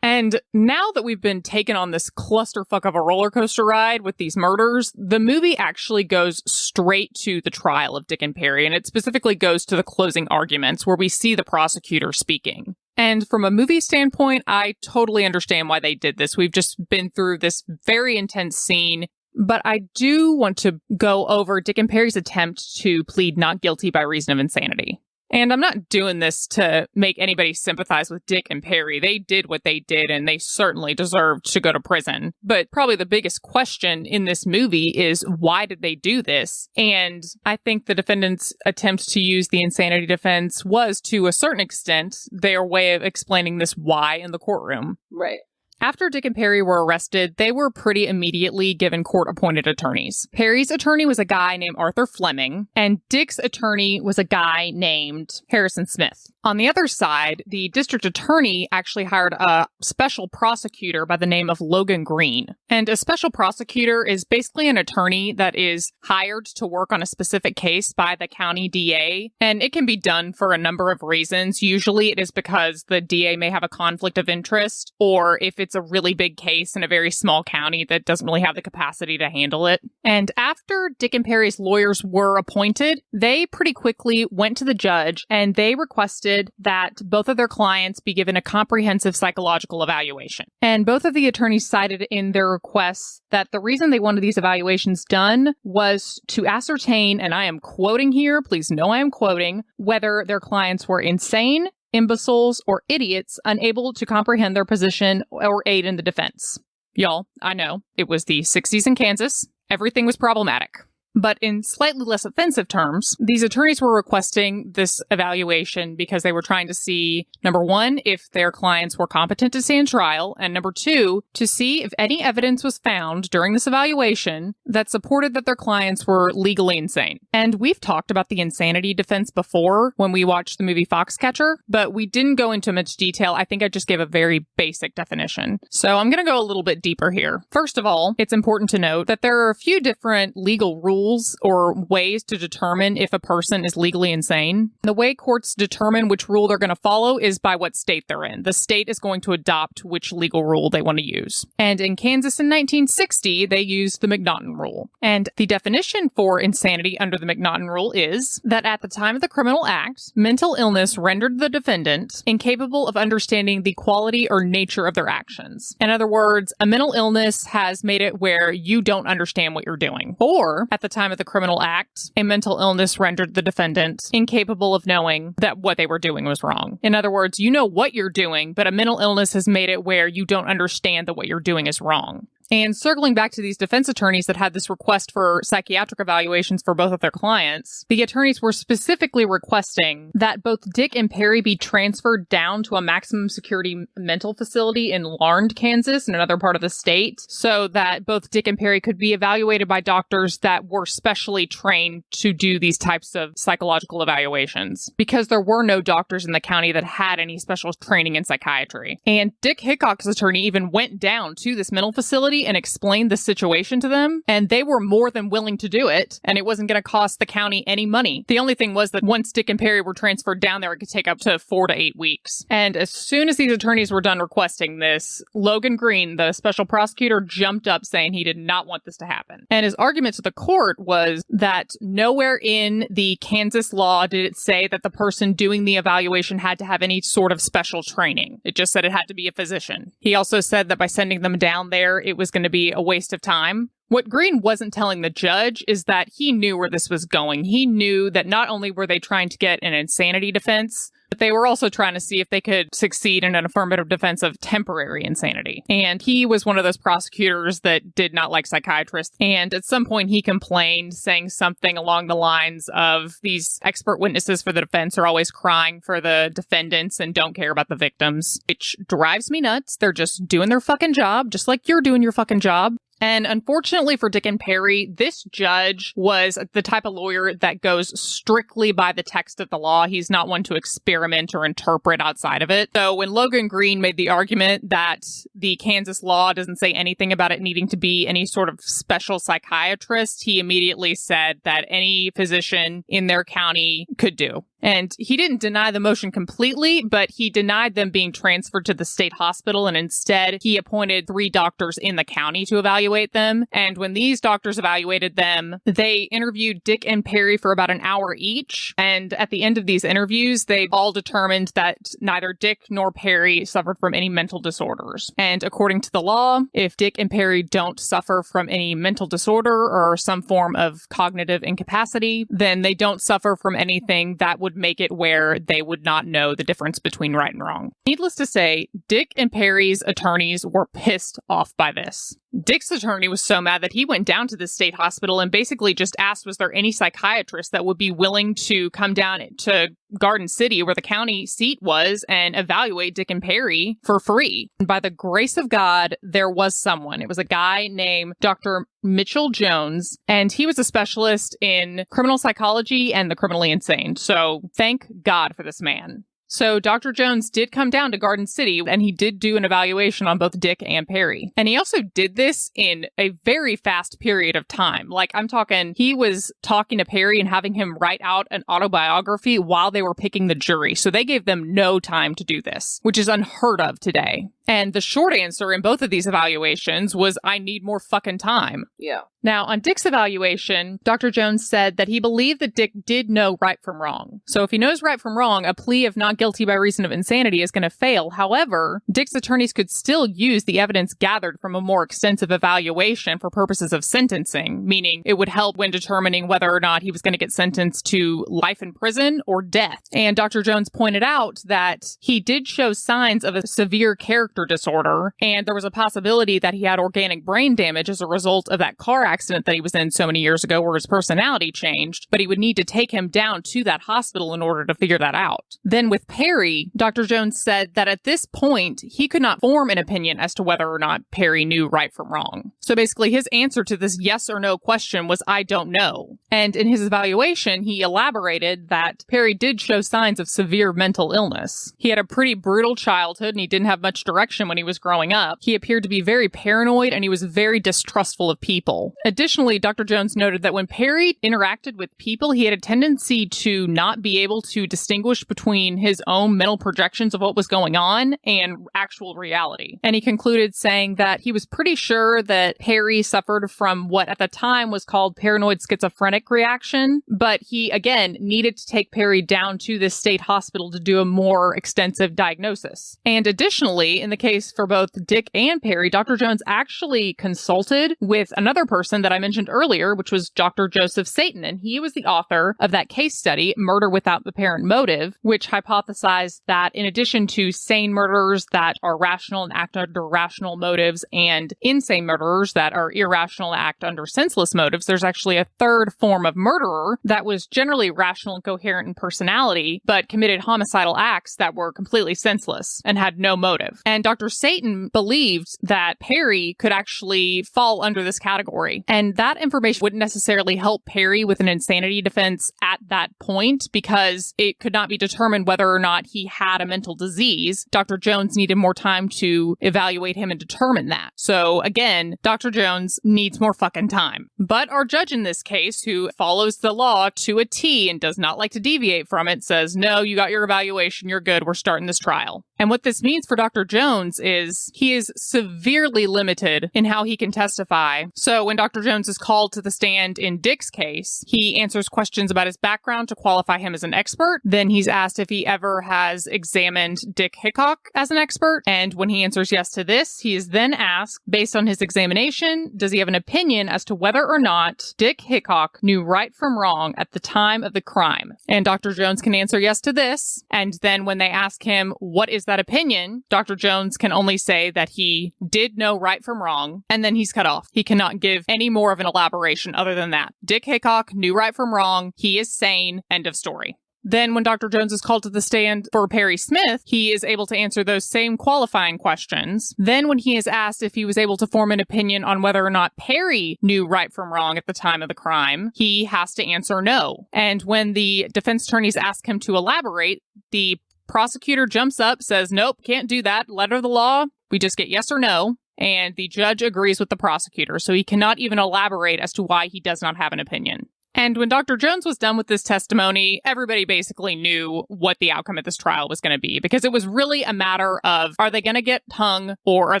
And now that we've been taken on this clusterfuck of a roller coaster ride with these murders, the movie actually goes straight to the trial of Dick and Perry, and it specifically goes to the closing arguments where we see the prosecutor speaking. And from a movie standpoint, I totally understand why they did this. We've just been through this very intense scene, but I do want to go over Dick and Perry's attempt to plead not guilty by reason of insanity. And I'm not doing this to make anybody sympathize with Dick and Perry. They did what they did, and they certainly deserved to go to prison. But probably the biggest question in this movie is, why did they do this? And I think the defendant's attempt to use the insanity defense was, to a certain extent, their way of explaining this why in the courtroom. Right. After Dick and Perry were arrested, they were pretty immediately given court-appointed attorneys. Perry's attorney was a guy named Arthur Fleming, and Dick's attorney was a guy named Harrison Smith. On the other side, the district attorney actually hired a special prosecutor by the name of Logan Green. And a special prosecutor is basically an attorney that is hired to work on a specific case by the county DA, and it can be done for a number of reasons. Usually it is because the DA may have a conflict of interest, or if it's a really big case in a very small county that doesn't really have the capacity to handle it. And after Dick and Perry's lawyers were appointed, they pretty quickly went to the judge and they requested that both of their clients be given a comprehensive psychological evaluation. And both of the attorneys cited in their requests that the reason they wanted these evaluations done was to ascertain, and I am quoting here, please know I am quoting, whether their clients were insane, imbeciles, or idiots unable to comprehend their position or aid in the defense. Y'all, I know, it was the 60s in Kansas. Everything was problematic. But in slightly less offensive terms, these attorneys were requesting this evaluation because they were trying to see, number one, if their clients were competent to stand trial, and number two, to see if any evidence was found during this evaluation that supported that their clients were legally insane. And we've talked about the insanity defense before when we watched the movie Foxcatcher, but we didn't go into much detail. I think I just gave a very basic definition. So I'm going to go a little bit deeper here. First of all, it's important to note that there are a few different legal rules or ways to determine if a person is legally insane. The way courts determine which rule they're going to follow is by what state they're in. The state is going to adopt which legal rule they want to use. And in Kansas in 1960, they used the Mcnaughton Rule. And the definition for insanity under the Mcnaughton Rule is that at the time of the criminal act, mental illness rendered the defendant incapable of understanding the quality or nature of their actions. In other words, a mental illness has made it where you don't understand what you're doing. Or, at the time of the criminal act, a mental illness rendered the defendant incapable of knowing that what they were doing was wrong. In other words, you know what you're doing, but a mental illness has made it where you don't understand that what you're doing is wrong. And circling back to these defense attorneys that had this request for psychiatric evaluations for both of their clients, the attorneys were specifically requesting that both Dick and Perry be transferred down to a maximum security mental facility in Larned, Kansas, in another part of the state, so that both Dick and Perry could be evaluated by doctors that were specially trained to do these types of psychological evaluations, because there were no doctors in the county that had any special training in psychiatry. And Dick Hickock's attorney even went down to this mental facility and explained the situation to them, and they were more than willing to do it, and it wasn't going to cost the county any money. The only thing was that once Dick and Perry were transferred down there, it could take up to 4 to 8 weeks. And as soon as these attorneys were done requesting this, Logan Green, the special prosecutor, jumped up saying he did not want this to happen. And his argument to the court was that nowhere in the Kansas law did it say that the person doing the evaluation had to have any sort of special training. It just said it had to be a physician. He also said that by sending them down there, it was going to be a waste of time. What Green wasn't telling the judge is that he knew where this was going. He knew that not only were they trying to get an insanity defense, but they were also trying to see if they could succeed in an affirmative defense of temporary insanity. And he was one of those prosecutors that did not like psychiatrists. And at some point he complained, saying something along the lines of, these expert witnesses for the defense are always crying for the defendants and don't care about the victims, which drives me nuts. They're just doing their fucking job, just like you're doing your fucking job. And unfortunately for Dick and Perry, this judge was the type of lawyer that goes strictly by the text of the law. He's not one to experiment or interpret outside of it. So when Logan Green made the argument that the Kansas law doesn't say anything about it needing to be any sort of special psychiatrist, he immediately said that any physician in their county could do. And he didn't deny the motion completely, but he denied them being transferred to the state hospital, and instead he appointed 3 doctors in the county to evaluate them. And when these doctors evaluated them, they interviewed Dick and Perry for about an hour each. And at the end of these interviews, they all determined that neither Dick nor Perry suffered from any mental disorders. And according to the law, if Dick and Perry don't suffer from any mental disorder or some form of cognitive incapacity, then they don't suffer from anything that would make it where they would not know the difference between right and wrong. Needless to say, Dick and Perry's attorneys were pissed off by this. Dick's attorney was so mad that he went down to the state hospital and basically just asked, was there any psychiatrist that would be willing to come down to Garden City, where the county seat was, and evaluate Dick and Perry for free? And by the grace of God, there was someone. It was a guy named Dr. Mitchell Jones, and he was a specialist in criminal psychology and the criminally insane. So thank God for this man. So Dr. Jones did come down to Garden City, and he did do an evaluation on both Dick and Perry. And he also did this in a very fast period of time. Like, I'm talking, he was talking to Perry and having him write out an autobiography while they were picking the jury. So they gave them no time to do this, which is unheard of today. And the short answer in both of these evaluations was, I need more fucking time. Yeah. Now, on Dick's evaluation, Dr. Jones said that he believed that Dick did know right from wrong. So if he knows right from wrong, a plea of not guilty by reason of insanity is going to fail. However, Dick's attorneys could still use the evidence gathered from a more extensive evaluation for purposes of sentencing, meaning it would help when determining whether or not he was going to get sentenced to life in prison or death. And Dr. Jones pointed out that he did show signs of a severe character disorder, and there was a possibility that he had organic brain damage as a result of that car accident that he was in so many years ago where his personality changed, but he would need to take him down to that hospital in order to figure that out. Then with Perry, Dr. Jones said that at this point, he could not form an opinion as to whether or not Perry knew right from wrong. So basically, his answer to this yes or no question was, I don't know. And in his evaluation, he elaborated that Perry did show signs of severe mental illness. He had a pretty brutal childhood and he didn't have much direction when he was growing up. He appeared to be very paranoid and he was very distrustful of people. Additionally, Dr. Jones noted that when Perry interacted with people, he had a tendency to not be able to distinguish between his own mental projections of what was going on and actual reality. And he concluded saying that he was pretty sure that Perry suffered from what at the time was called paranoid schizophrenic reaction, but he, again, needed to take Perry down to this state hospital to do a more extensive diagnosis. And additionally, in the case for both Dick and Perry, Dr. Jones actually consulted with another person that I mentioned earlier, which was Dr. Joseph Satan, and he was the author of that case study, Murder Without Apparent Motive, which hypothesized that in addition to sane murderers that are rational and act under rational motives and insane murderers that are irrational and act under senseless motives, there's actually a third form of murderer that was generally rational and coherent in personality, but committed homicidal acts that were completely senseless and had no motive. And Dr. Satan believed that Perry could actually fall under this category. And that information wouldn't necessarily help Perry with an insanity defense at that point because it could not be determined whether or not he had a mental disease. Dr. Jones needed more time to evaluate him and determine that. So again, Dr. Jones needs more fucking time. But our judge in this case, who follows the law to a T and does not like to deviate from it, says, no, you got your evaluation, you're good, we're starting this trial. And what this means for Dr. Jones is he is severely limited in how he can testify. So when Dr. Jones is called to the stand in Dick's case, he answers questions about his background to qualify him as an expert. Then he's asked if he ever has examined Dick Hickock as an expert. And when he answers yes to this, he is then asked, based on his examination, does he have an opinion as to whether or not Dick Hickock knew right from wrong at the time of the crime? And Dr. Jones can answer yes to this. And then when they ask him, what is that opinion? Dr. Jones can only say that he did know right from wrong, and then he's cut off. He cannot give any more of an elaboration other than that. Dick Hickock knew right from wrong. He is sane. End of story. Then when Dr. Jones is called to the stand for Perry Smith, he is able to answer those same qualifying questions. Then when he is asked if he was able to form an opinion on whether or not Perry knew right from wrong at the time of the crime, he has to answer no. And when the defense attorneys ask him to elaborate, the prosecutor jumps up, says, nope, can't do that. Letter of the law, we just get yes or no. And the judge agrees with the prosecutor, so he cannot even elaborate as to why he does not have an opinion. And when Dr. Jones was done with this testimony, everybody basically knew what the outcome of this trial was going to be, because it was really a matter of, are they going to get hung or are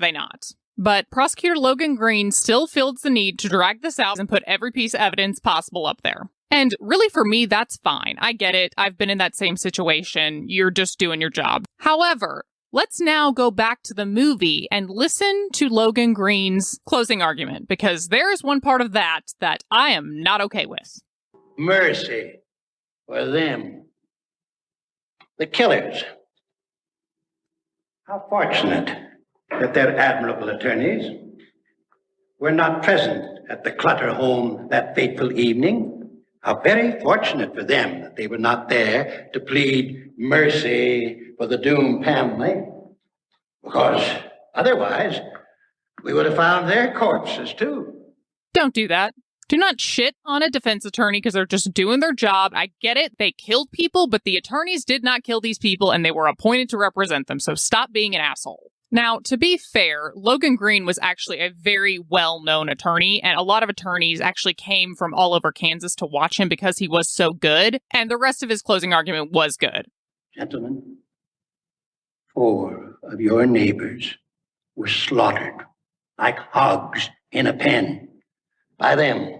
they not? But Prosecutor Logan Green still feels the need to drag this out and put every piece of evidence possible up there. And really, for me, that's fine. I get it. I've been in that same situation. You're just doing your job. However, let's now go back to the movie and listen to Logan Green's closing argument, because there is one part of that I am not okay with. Mercy for them, the killers. How fortunate that their admirable attorneys were not present at the Clutter home that fateful evening. How very fortunate for them that they were not there to plead mercy for the doomed family, because otherwise we would have found their corpses too. Don't do that. Do not shit on a defense attorney because they're just doing their job. I get it. They killed people, but the attorneys did not kill these people and they were appointed to represent them. So stop being an asshole. Now, to be fair, Logan Green was actually a very well-known attorney, and a lot of attorneys actually came from all over Kansas to watch him because he was so good, and the rest of his closing argument was good. Gentlemen, 4 of your neighbors were slaughtered like hogs in a pen by them.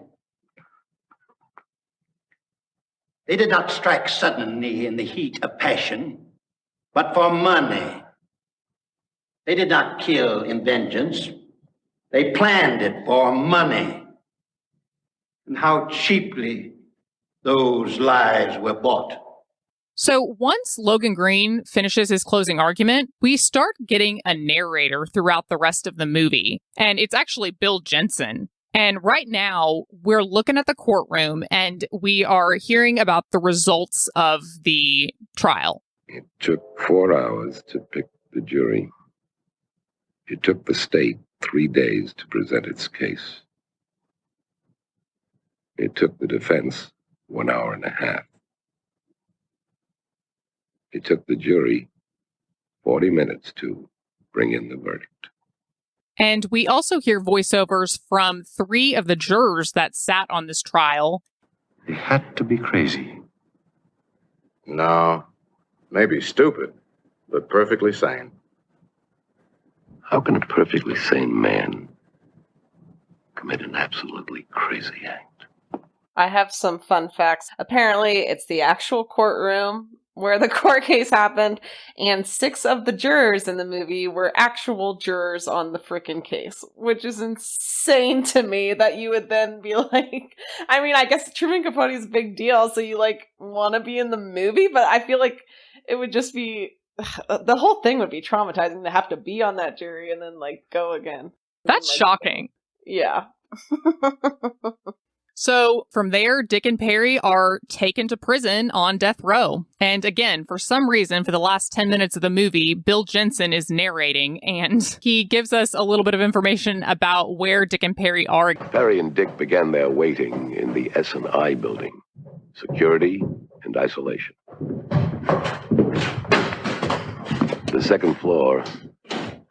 They did not strike suddenly in the heat of passion, but for money. They did not kill in vengeance. They planned it for money. And how cheaply those lives were bought. So once Logan Green finishes his closing argument, we start getting a narrator throughout the rest of the movie. And it's actually Bill Jensen. And right now, we're looking at the courtroom and we are hearing about the results of the trial. It took 4 hours to pick the jury. It took the state 3 days to present its case. It took the defense 1 hour and a half. It took the jury 40 minutes to bring in the verdict. And we also hear voiceovers from 3 of the jurors that sat on this trial. He had to be crazy. No, maybe stupid, but perfectly sane. How can a perfectly sane man commit an absolutely crazy act? I have some fun facts. Apparently, it's the actual courtroom where the court case happened, and 6 of the jurors in the movie were actual jurors on the frickin' case, which is insane to me that you would then be like, I mean, I guess Truman Capote's a big deal, so you like want to be in the movie, but I feel like it would just be, the whole thing would be traumatizing to have to be on that jury and then like go again. That's shocking. Yeah. So from there, Dick and Perry are taken to prison on death row. And again, for some reason, for the last 10 minutes of the movie, Bill Jensen is narrating, and he gives us a little bit of information about where Dick and Perry are. Perry and Dick began their waiting in the S&I building. Security and isolation. The second floor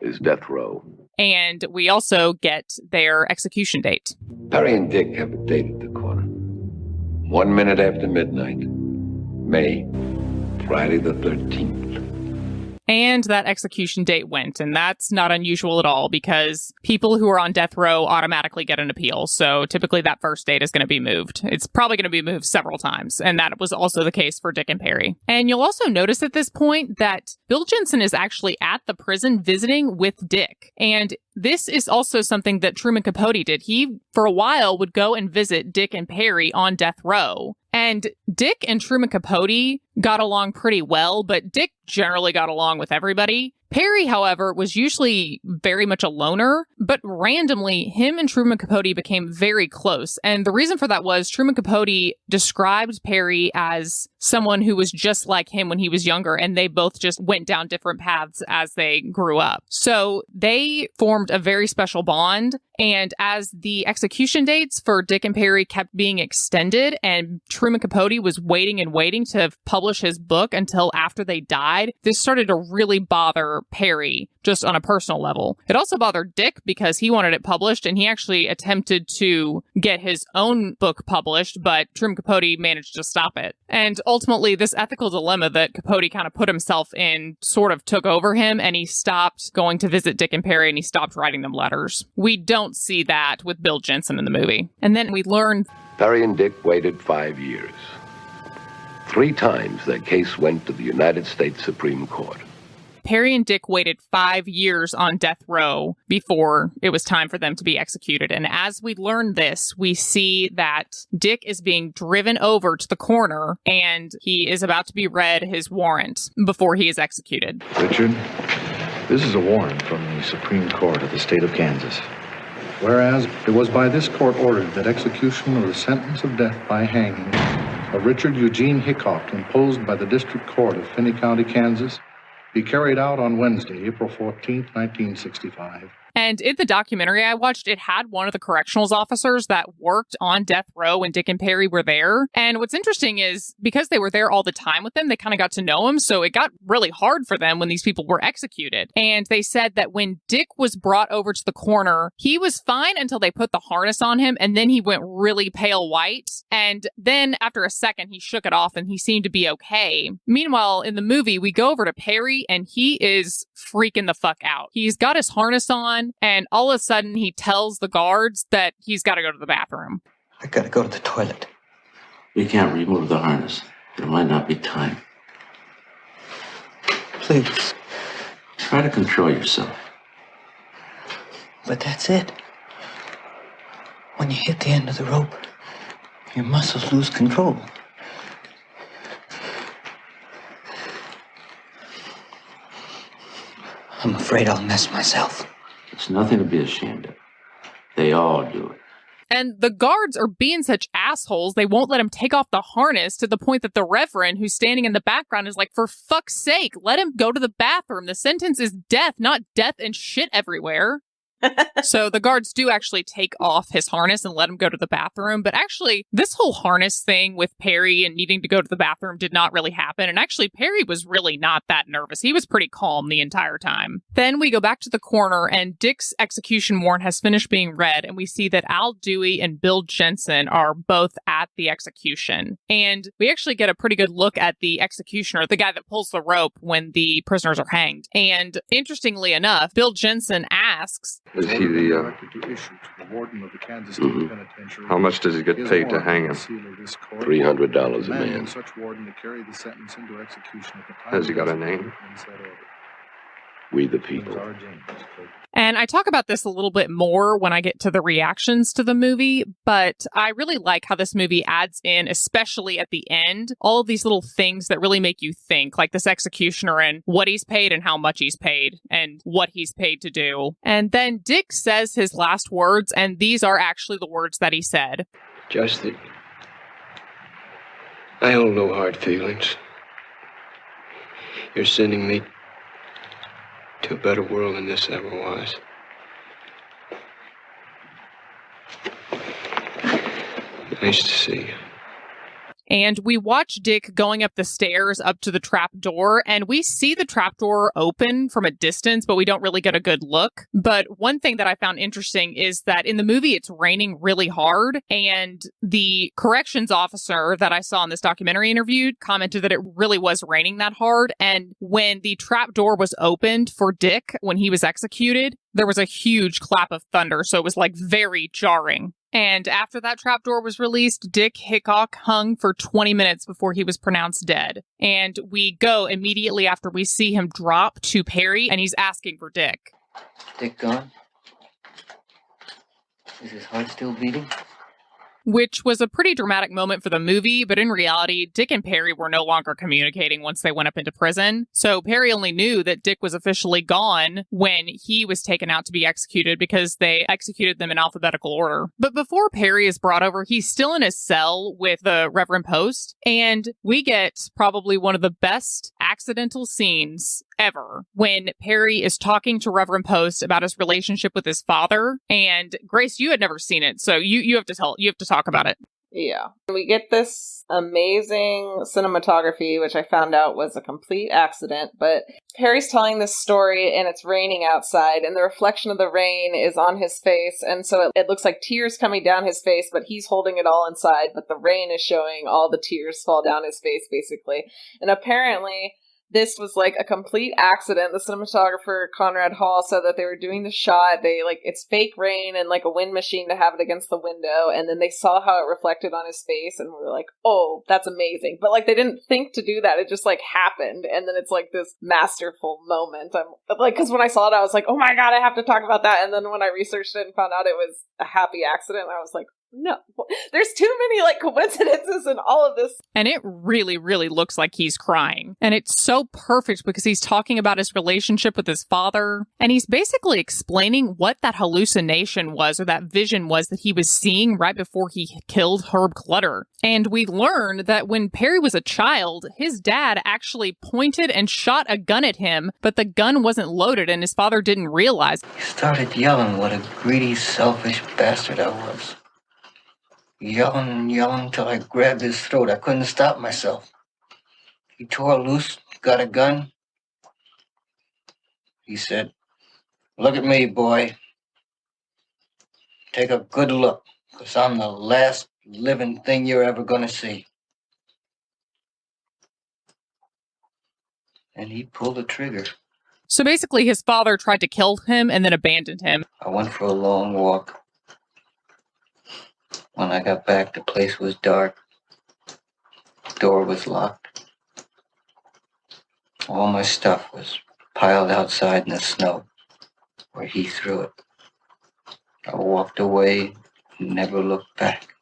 is death row. And we also get their execution date. Perry and Dick have a date at the corner. 1 minute after midnight. May. Friday the 13th. And that execution date went, and that's not unusual at all because people who are on death row automatically get an appeal. So typically that first date is going to be moved. It's probably going to be moved several times, and that was also the case for Dick and Perry. And you'll also notice at this point that Bill Jensen is actually at the prison visiting with Dick. And this is also something that Truman Capote did. He, for a while, would go and visit Dick and Perry on death row. And Dick and Truman Capote got along pretty well, but Dick generally got along with everybody. Perry, however, was usually very much a loner, but randomly, him and Truman Capote became very close. And the reason for that was Truman Capote described Perry as someone who was just like him when he was younger, and they both just went down different paths as they grew up. So they formed a very special bond. And as the execution dates for Dick and Perry kept being extended, and Truman Capote was waiting and waiting to publish his book until after they died, this started to really bother Perry just on a personal level. It also bothered Dick because he wanted it published, and he actually attempted to get his own book published, but Truman Capote managed to stop it. And ultimately, this ethical dilemma that Capote kind of put himself in sort of took over him, and he stopped going to visit Dick and Perry, and he stopped writing them letters. We don't see that with Bill Jensen in the movie. And then we learn Perry and Dick waited 5 years. 3 times their case went to the United States Supreme Court. Perry and Dick waited 5 years on death row before it was time for them to be executed. And as we learn this, we see that Dick is being driven over to the corner and he is about to be read his warrant before he is executed. Richard, this is a warrant from the Supreme Court of the state of Kansas. Whereas it was by this court ordered that execution of the sentence of death by hanging of Richard Eugene Hickock, imposed by the District Court of Finney County, Kansas, be carried out on Wednesday, April 14th, 1965. And in the documentary I watched, it had one of the correctionals officers that worked on death row when Dick and Perry were there. And what's interesting is because they were there all the time with them, they kind of got to know him. So it got really hard for them when these people were executed. And they said that when Dick was brought over to the corner, he was fine until they put the harness on him. And then he went really pale white. And then after a second, he shook it off and he seemed to be okay. Meanwhile, in the movie, we go over to Perry and he is freaking the fuck out. He's got his harness on. And all of a sudden, he tells the guards that he's got to go to the bathroom. I gotta go to the toilet. We can't remove the harness. There might not be time. Please. Try to control yourself. But that's it. When you hit the end of the rope, your muscles lose control. I'm afraid I'll mess myself. It's nothing to be ashamed of. They all do it. And the guards are being such assholes, they won't let him take off the harness, to the point that the Reverend, who's standing in the background, is like, for fuck's sake, let him go to the bathroom. The sentence is death, not death and shit everywhere. So the guards do actually take off his harness and let him go to the bathroom. But actually, this whole harness thing with Perry and needing to go to the bathroom did not really happen. And actually, Perry was really not that nervous. He was pretty calm the entire time. Then we go back to the corner, and Dick's execution warrant has finished being read. And we see that Al Dewey and Bill Jensen are both at the execution. And we actually get a pretty good look at the executioner, the guy that pulls the rope when the prisoners are hanged. And interestingly enough, Bill Jensen asks, is he the, How much does he get paid to hang him? $300 a man. Has he got a name? We the people. and I talk about this a little bit more when I get to the reactions to the movie, but I really like how this movie adds in, especially at the end, all of these little things that really make you think, like this executioner and what he's paid and how much he's paid and what he's paid to do. And then Dick says his last words, and these are actually the words that he said. Just that I hold no hard feelings. You're sending me to a better world than this ever was. Nice to see you. And we watch Dick going up the stairs up to the trap door, and we see the trap door open from a distance, but we don't really get a good look. But one thing that I found interesting is that in the movie, it's raining really hard, and the corrections officer that I saw in this documentary interview commented that it really was raining that hard. And when the trap door was opened for Dick, when he was executed, there was a huge clap of thunder, so it was like very jarring. And after that trapdoor was released, Dick Hickock hung for 20 minutes before he was pronounced dead. And we go immediately after we see him drop to Perry, and he's asking for Dick. Dick gone? Is his heart still beating? Which was a pretty dramatic moment for the movie, but in reality, Dick and Perry were no longer communicating once they went up into prison. So Perry only knew that Dick was officially gone when he was taken out to be executed because they executed them in alphabetical order. But before Perry is brought over, he's still in his cell with the Reverend Post, and we get probably one of the best accidental scenes ever when Perry is talking to Reverend Post about his relationship with his father. And Grace, you had never seen it, so you have to talk about it. Yeah. We get this amazing cinematography, which I found out was a complete accident, but Perry's telling this story and it's raining outside and the reflection of the rain is on his face, and so it looks like tears coming down his face, but he's holding it all inside, but the rain is showing all the tears fall down his face, basically. And apparently this was like a complete accident. The cinematographer, Conrad Hall, said that they were doing the shot. It's fake rain and like a wind machine to have it against the window. And then they saw how it reflected on his face and were like, oh, that's amazing. But like, they didn't think to do that. It just like happened. And then it's like this masterful moment. I'm like, cause when I saw it, I was like, oh my God, I have to talk about that. And then when I researched it and found out it was a happy accident, I was like, no, there's too many like coincidences in all of this. And it really, really looks like he's crying. And it's so perfect because he's talking about his relationship with his father. And he's basically explaining what that hallucination was, or that vision was that he was seeing right before he killed Herb Clutter. And we learned that when Perry was a child, his dad actually pointed and shot a gun at him, but the gun wasn't loaded and his father didn't realize. He started yelling what a greedy, selfish bastard I was. Yelling and yelling till I grabbed his throat. I couldn't stop myself. He tore loose, got a gun. He said, "Look at me, boy. Take a good look, because I'm the last living thing you're ever going to see." And he pulled the trigger. So basically, his father tried to kill him and then abandoned him. I went for a long walk. When I got back, the place was dark. The door was locked. All my stuff was piled outside in the snow where he threw it. I walked away and never looked back.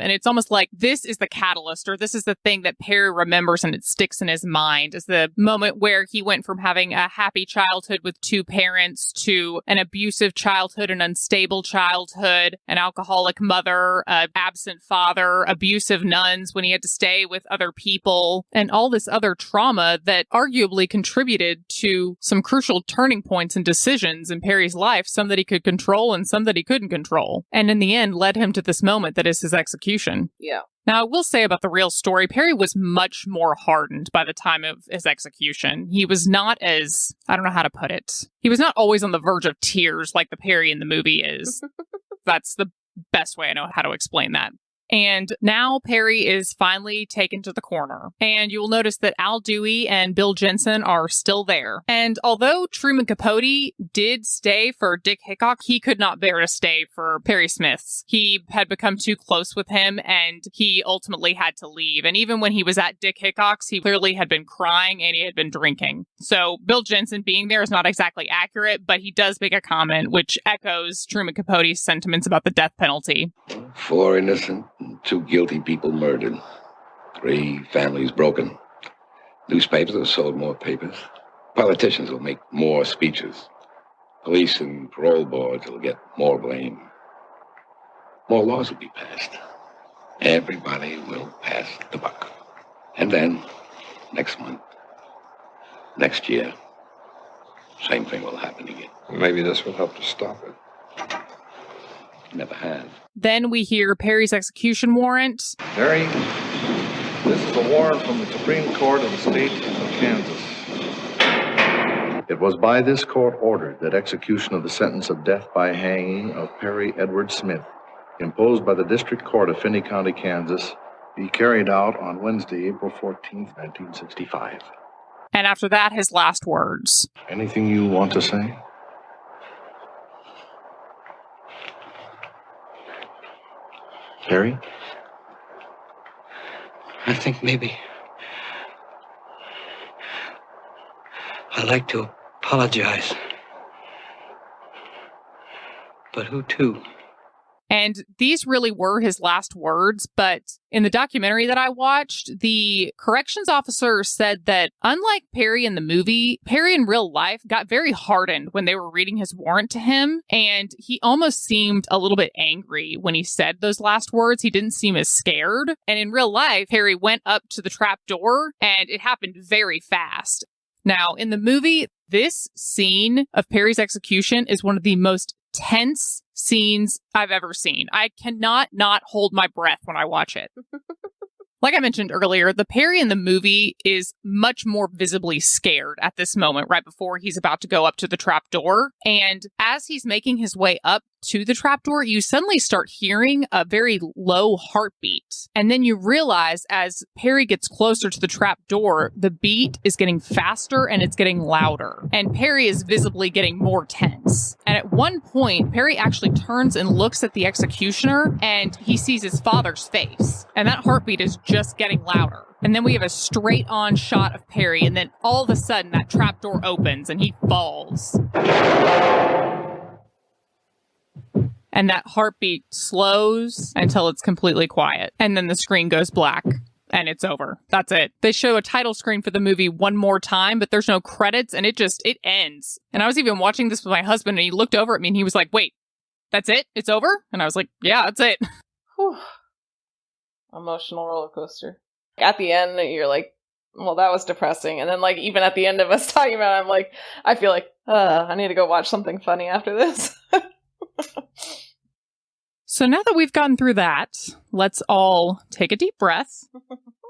And it's almost like this is the catalyst, or this is the thing that Perry remembers and it sticks in his mind, is the moment where he went from having a happy childhood with 2 parents to an abusive childhood, an unstable childhood, an alcoholic mother, an absent father, abusive nuns when he had to stay with other people, and all this other trauma that arguably contributed to some crucial turning points and decisions in Perry's life, some that he could control and some that he couldn't control. And in the end led him to this moment that is his execution. Yeah. Now, I will say about the real story, Perry was much more hardened by the time of his execution. He was not as, I don't know how to put it, he was not always on the verge of tears like the Perry in the movie is. That's the best way I know how to explain that. And now Perry is finally taken to the corner. And you'll notice that Al Dewey and Bill Jensen are still there. And although Truman Capote did stay for Dick Hickock, he could not bear to stay for Perry Smith's. He had become too close with him and he ultimately had to leave. And even when he was at Dick Hickock's, he clearly had been crying and he had been drinking. So Bill Jensen being there is not exactly accurate, but he does make a comment which echoes Truman Capote's sentiments about the death penalty. 4 innocent and 2 guilty people murdered. 3 families broken. Newspapers have sold more papers. Politicians will make more speeches. Police and parole boards will get more blame. More laws will be passed. Everybody will pass the buck. And then, next month, next year, same thing will happen again. Maybe this will help to stop it. Never have. Then we hear Perry's execution warrant. Perry, this is a warrant from the Supreme Court of the state of Kansas. It was by this court ordered that execution of the sentence of death by hanging of Perry Edward Smith, imposed by the District Court of Finney County, Kansas, be carried out on Wednesday, April 14th, 1965. And after that, his last words. Anything you want to say? Perry? I think maybe I'd like to apologize. But who to? And these really were his last words, but in the documentary that I watched, the corrections officer said that unlike Perry in the movie, Perry in real life got very hardened when they were reading his warrant to him, and he almost seemed a little bit angry when he said those last words. He didn't seem as scared. And in real life, Perry went up to the trap door, and it happened very fast. Now, in the movie, this scene of Perry's execution is one of the most tense scenes I've ever seen. I cannot not hold my breath when I watch it. Like I mentioned earlier, the Perry in the movie is much more visibly scared at this moment, right before he's about to go up to the trap door. And as he's making his way up to the trapdoor, you suddenly start hearing a very low heartbeat. And then you realize as Perry gets closer to the trapdoor, the beat is getting faster and it's getting louder. And Perry is visibly getting more tense. And at one point, Perry actually turns and looks at the executioner and he sees his father's face. And that heartbeat is just getting louder. And then we have a straight on shot of Perry. And then all of a sudden that trapdoor opens and he falls. And that heartbeat slows until it's completely quiet. And then the screen goes black and it's over. That's it. They show a title screen for the movie one more time, but there's no credits and it ends. And I was even watching this with my husband and he looked over at me and he was like, wait, that's it? It's over? And I was like, yeah, that's it. Whew. Emotional roller coaster. At the end, you're like, well, that was depressing. And then like, even at the end of us talking about it, I'm like, I feel like, I need to go watch something funny after this. So now that we've gotten through that, let's all take a deep breath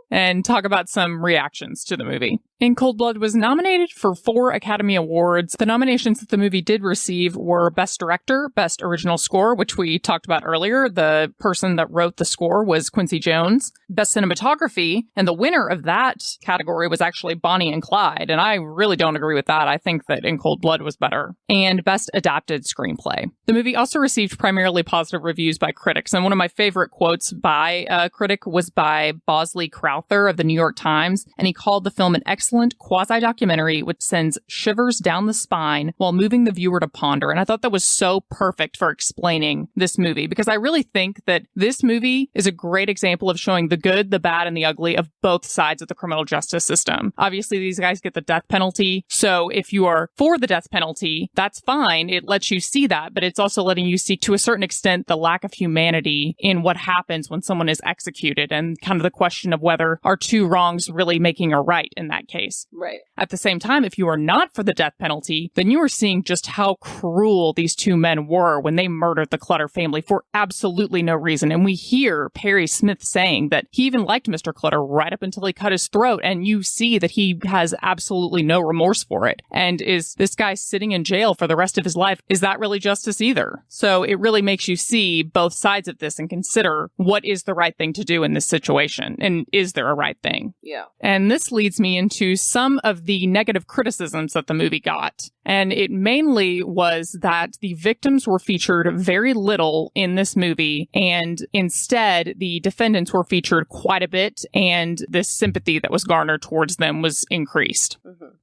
and talk about some reactions to the movie. In Cold Blood was nominated for 4 Academy Awards. The nominations that the movie did receive were Best Director, Best Original Score, which we talked about earlier. The person that wrote the score was Quincy Jones. Best Cinematography, and the winner of that category was actually Bonnie and Clyde, and I really don't agree with that. I think that In Cold Blood was better. And Best Adapted Screenplay. The movie also received primarily positive reviews by critics, and one of my favorite quotes by a critic was by Bosley Krause, Souther of the New York Times, and he called the film an excellent quasi-documentary which sends shivers down the spine while moving the viewer to ponder. And I thought that was so perfect for explaining this movie, because I really think that this movie is a great example of showing the good, the bad, and the ugly of both sides of the criminal justice system. Obviously, these guys get the death penalty, so if you are for the death penalty, that's fine. It lets you see that, but it's also letting you see, to a certain extent, the lack of humanity in what happens when someone is executed, and kind of the question of whether are two wrongs really making a right in that case. Right. At the same time, if you are not for the death penalty, then you are seeing just how cruel these two men were when they murdered the Clutter family for absolutely no reason. And we hear Perry Smith saying that he even liked Mr. Clutter right up until he cut his throat, and you see that he has absolutely no remorse for it. And is this guy sitting in jail for the rest of his life? Is that really justice either? So it really makes you see both sides of this and consider what is the right thing to do in this situation, and is there a right thing? Yeah. And this leads me into some of the negative criticisms that the movie got. And it mainly was that the victims were featured very little in this movie, and instead the defendants were featured quite a bit, and this sympathy that was garnered towards them was increased.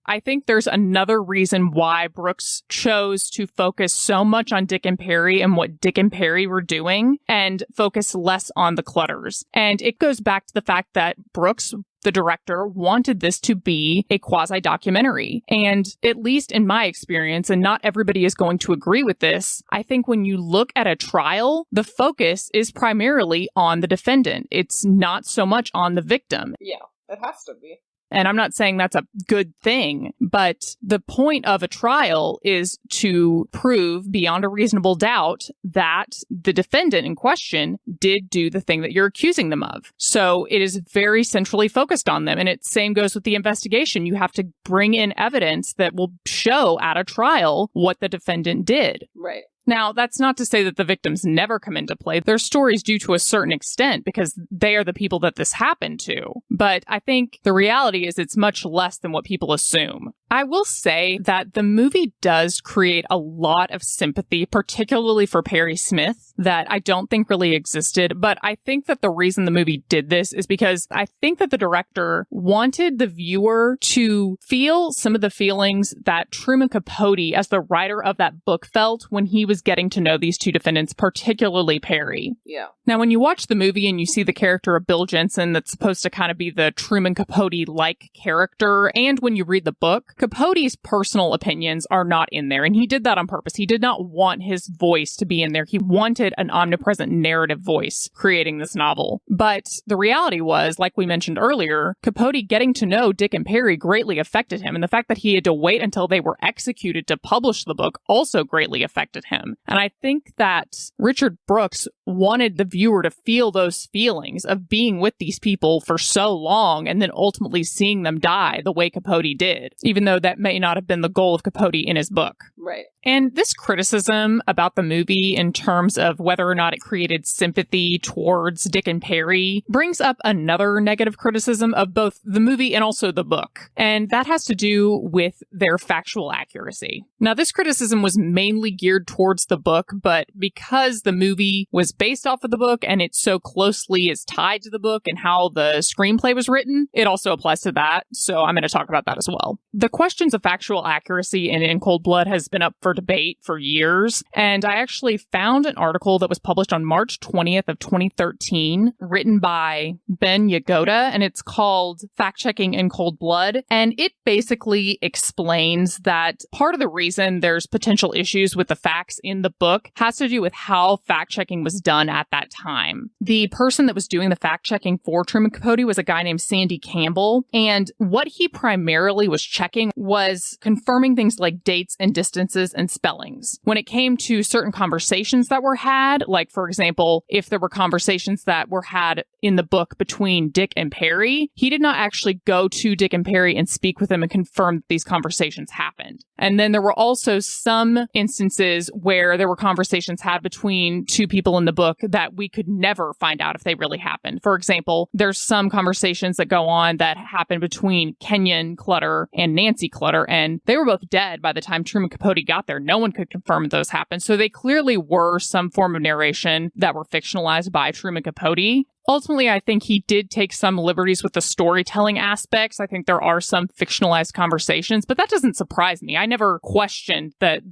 I think there's another reason why Brooks chose to focus so much on Dick and Perry and what Dick and Perry were doing, and focus less on the Clutters. And it goes back to the fact that Brooks, the director, wanted this to be a quasi-documentary. And at least in my experience, and not everybody is going to agree with this, I think when you look at a trial, the focus is primarily on the defendant. It's not so much on the victim. Yeah, it has to be. And I'm not saying that's a good thing, but the point of a trial is to prove beyond a reasonable doubt that the defendant in question did do the thing that you're accusing them of. So it is very centrally focused on them. And it same goes with the investigation. You have to bring in evidence that will show at a trial what the defendant did. Right. Now, that's not to say that the victims never come into play. Their stories do to a certain extent because they are the people that this happened to. But I think the reality is it's much less than what people assume. I will say that the movie does create a lot of sympathy, particularly for Perry Smith, that I don't think really existed. But I think that the reason the movie did this is because I think that the director wanted the viewer to feel some of the feelings that Truman Capote, as the writer of that book, felt when he was getting to know these two defendants, particularly Perry. Yeah. Now, when you watch the movie and you see the character of Bill Jensen, that's supposed to kind of be the Truman Capote-like character, and when you read the book, Capote's personal opinions are not in there, and he did that on purpose. He did not want his voice to be in there. He wanted an omnipresent narrative voice creating this novel. But the reality was, like we mentioned earlier, Capote getting to know Dick and Perry greatly affected him, and the fact that he had to wait until they were executed to publish the book also greatly affected him. And I think that Richard Brooks wanted the viewer to feel those feelings of being with these people for so long and then ultimately seeing them die the way Capote did, even though that may not have been the goal of Capote in his book. Right. And this criticism about the movie in terms of whether or not it created sympathy towards Dick and Perry brings up another negative criticism of both the movie and also the book. And that has to do with their factual accuracy. Now, this criticism was mainly geared towards the book, but because the movie was based off of the book and it so closely is tied to the book and how the screenplay was written, it also applies to that. So I'm going to talk about that as well. The questions of factual accuracy in Cold Blood has been up for debate for years. And I actually found an article that was published on March 20th of 2013, written by Ben Yagoda, and it's called Fact-Checking in Cold Blood. And it basically explains that part of the reason there's potential issues with the facts in the book has to do with how fact-checking was done at that time. The person that was doing the fact-checking for Truman Capote was a guy named Sandy Campbell, and what he primarily was checking was confirming things like dates and distances and spellings. When it came to certain conversations that were had, like, for example, if there were conversations that were had in the book between Dick and Perry, he did not actually go to Dick and Perry and speak with them and confirm that these conversations happened. And then there were also some instances where there were conversations had between two people in the book that we could never find out if they really happened. For example, there's some conversations that go on that happened between Kenyon Clutter and Nancy Clutter, and they were both dead by the time Truman Capote got there. No one could confirm that those happened. So they clearly were some form of narration that were fictionalized by Truman Capote. Ultimately, I think he did take some liberties with the storytelling aspects. I think there are some fictionalized conversations, but that doesn't surprise me. I never questioned that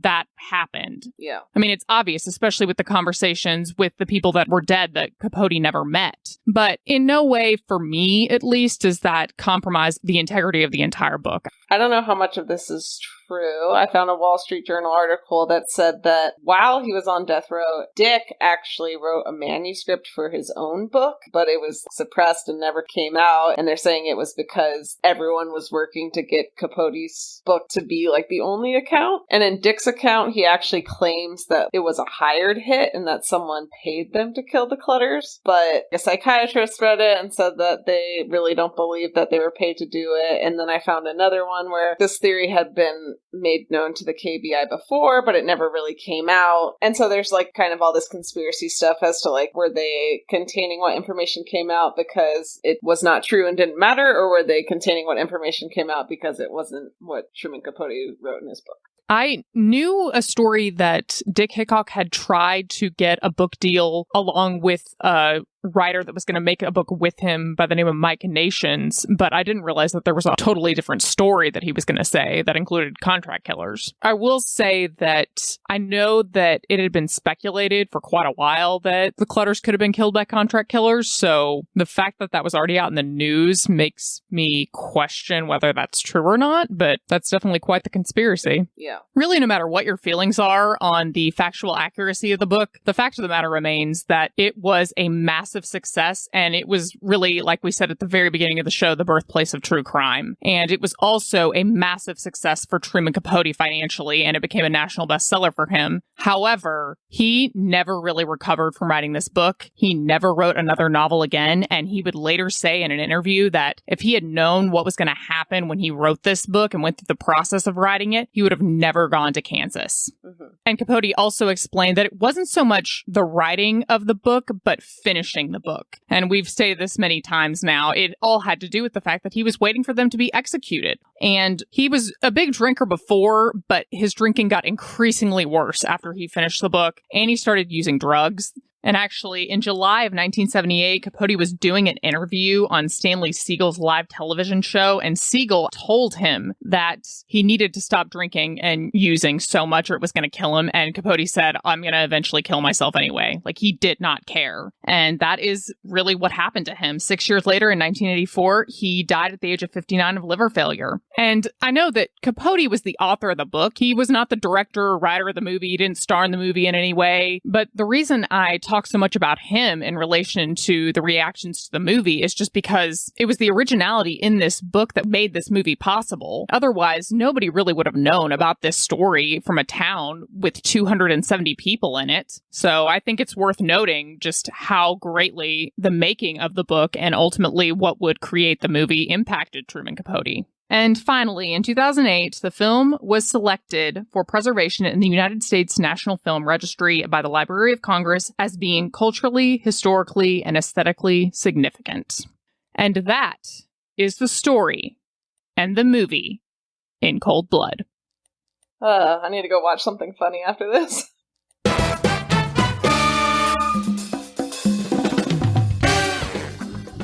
happened. Yeah. I mean, it's obvious, especially with the conversations with the people that were dead that Capote never met. But in no way, for me at least, does that compromise the integrity of the entire book. I don't know how much of this is true. I found a Wall Street Journal article that said that while he was on death row, Dick actually wrote a manuscript for his own book, but it was suppressed and never came out. And they're saying it was because everyone was working to get Capote's book to be like the only account. And in Dick's account, he actually claims that it was a hired hit and that someone paid them to kill the Clutters. But a psychiatrist read it and said that they really don't believe that they were paid to do it. And then I found another one where this theory had been made known to the KBI before, but it never really came out. And so there's like kind of all this conspiracy stuff as to like, were they containing what information came out because it was not true and didn't matter, or were they containing what information came out because it wasn't what Truman Capote wrote in his book? I knew a story that Dick Hickock had tried to get a book deal along with a writer that was going to make a book with him by the name of Mike Nations, but I didn't realize that there was a totally different story that he was going to say that included contract killers. I will say that I know that it had been speculated for quite a while that the Clutters could have been killed by contract killers, so the fact that that was already out in the news makes me question whether that's true or not, but that's definitely quite the conspiracy. Yeah. Really, no matter what your feelings are on the factual accuracy of the book, the fact of the matter remains that it was a massive success, and it was really, like we said at the very beginning of the show, the birthplace of true crime. And it was also a massive success for Truman Capote financially, and it became a national bestseller for him. However, he never really recovered from writing this book. He never wrote another novel again, and he would later say in an interview that if he had known what was going to happen when he wrote this book and went through the process of writing it, he would have never gone to Kansas. Mm-hmm. And Capote also explained that it wasn't so much the writing of the book, but finishing the book. And we've stated this many times now. It all had to do with the fact that he was waiting for them to be executed. And he was a big drinker before, but his drinking got increasingly worse after he finished the book, and he started using drugs. And actually, in July of 1978, Capote was doing an interview on Stanley Siegel's live television show, and Siegel told him that he needed to stop drinking and using so much or it was going to kill him. And Capote said, I'm going to eventually kill myself anyway. Like, he did not care. And that is really what happened to him. 6 years later, in 1984, he died at the age of 59 of liver failure. And I know that Capote was the author of the book. He was not the director or writer of the movie. He didn't star in the movie in any way. But the reason I talk so much about him in relation to the reactions to the movie is just because it was the originality in this book that made this movie possible. Otherwise, nobody really would have known about this story from a town with 270 people in it. So I think it's worth noting just how greatly the making of the book and ultimately what would create the movie impacted Truman Capote. And finally, in 2008, the film was selected for preservation in the United States National Film Registry by the Library of Congress as being culturally, historically, and aesthetically significant. And that is the story and the movie In Cold Blood. I need to go watch something funny after this.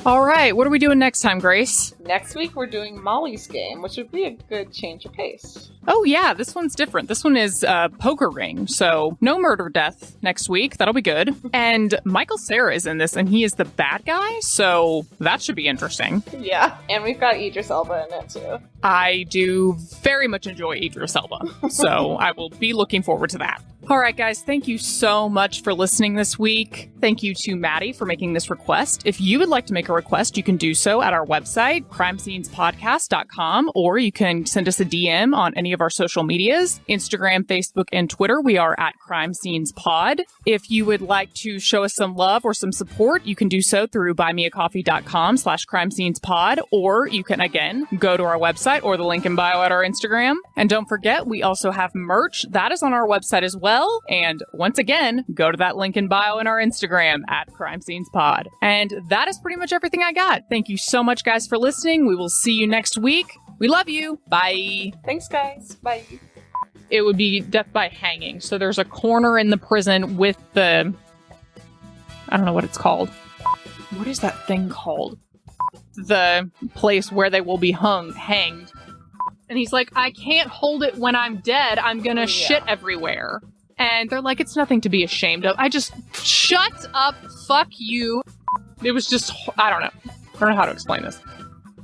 All right, what are we doing next time, Grace? Next week, we're doing Molly's Game, which would be a good change of pace. Oh, yeah, this one's different. This one is Poker Ring, so no murder death next week. That'll be good. And Michael Cera is in this, and he is the bad guy, so that should be interesting. Yeah, and we've got Idris Elba in it, too. I do very much enjoy Idris Elba, so I will be looking forward to that. All right, guys, thank you so much for listening this week. Thank you to Maddie for making this request. If you would like to make a request, you can do so at our website, crimescenespodcast.com, or you can send us a DM on any of our social medias, Instagram, Facebook, and Twitter. We are at Crime Scenes Pod. If you would like to show us some love or some support, you can do so through buymeacoffee.com/crimescenespod, or you can, again, go to our website or the link in bio at our Instagram. And don't forget, we also have merch. That is on our website as well. And once again, go to that link in bio in our Instagram at Crime Scenes Pod. And that is pretty much everything I got. Thank you so much, guys, for listening. We will see you next week. We love you. Bye. Thanks, guys. Bye. It would be death by hanging. So there's a corner in the prison with the... I don't know what it's called. what is that thing called? The place where they will be hanged. And he's like, I can't hold it when I'm dead. I'm gonna shit everywhere. And they're like, it's nothing to be ashamed of. I just, shut up, fuck you. It was just, I don't know how to explain this.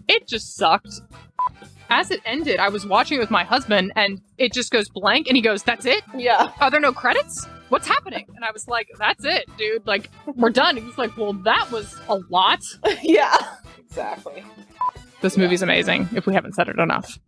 It just sucked. As it ended, I was watching it with my husband, and it just goes blank, and he goes, that's it? Yeah. Are there no credits? What's happening? And I was like, that's it, dude. Like, we're done. And he's like, well, that was a lot. Yeah, exactly. This movie's amazing, if we haven't said it enough.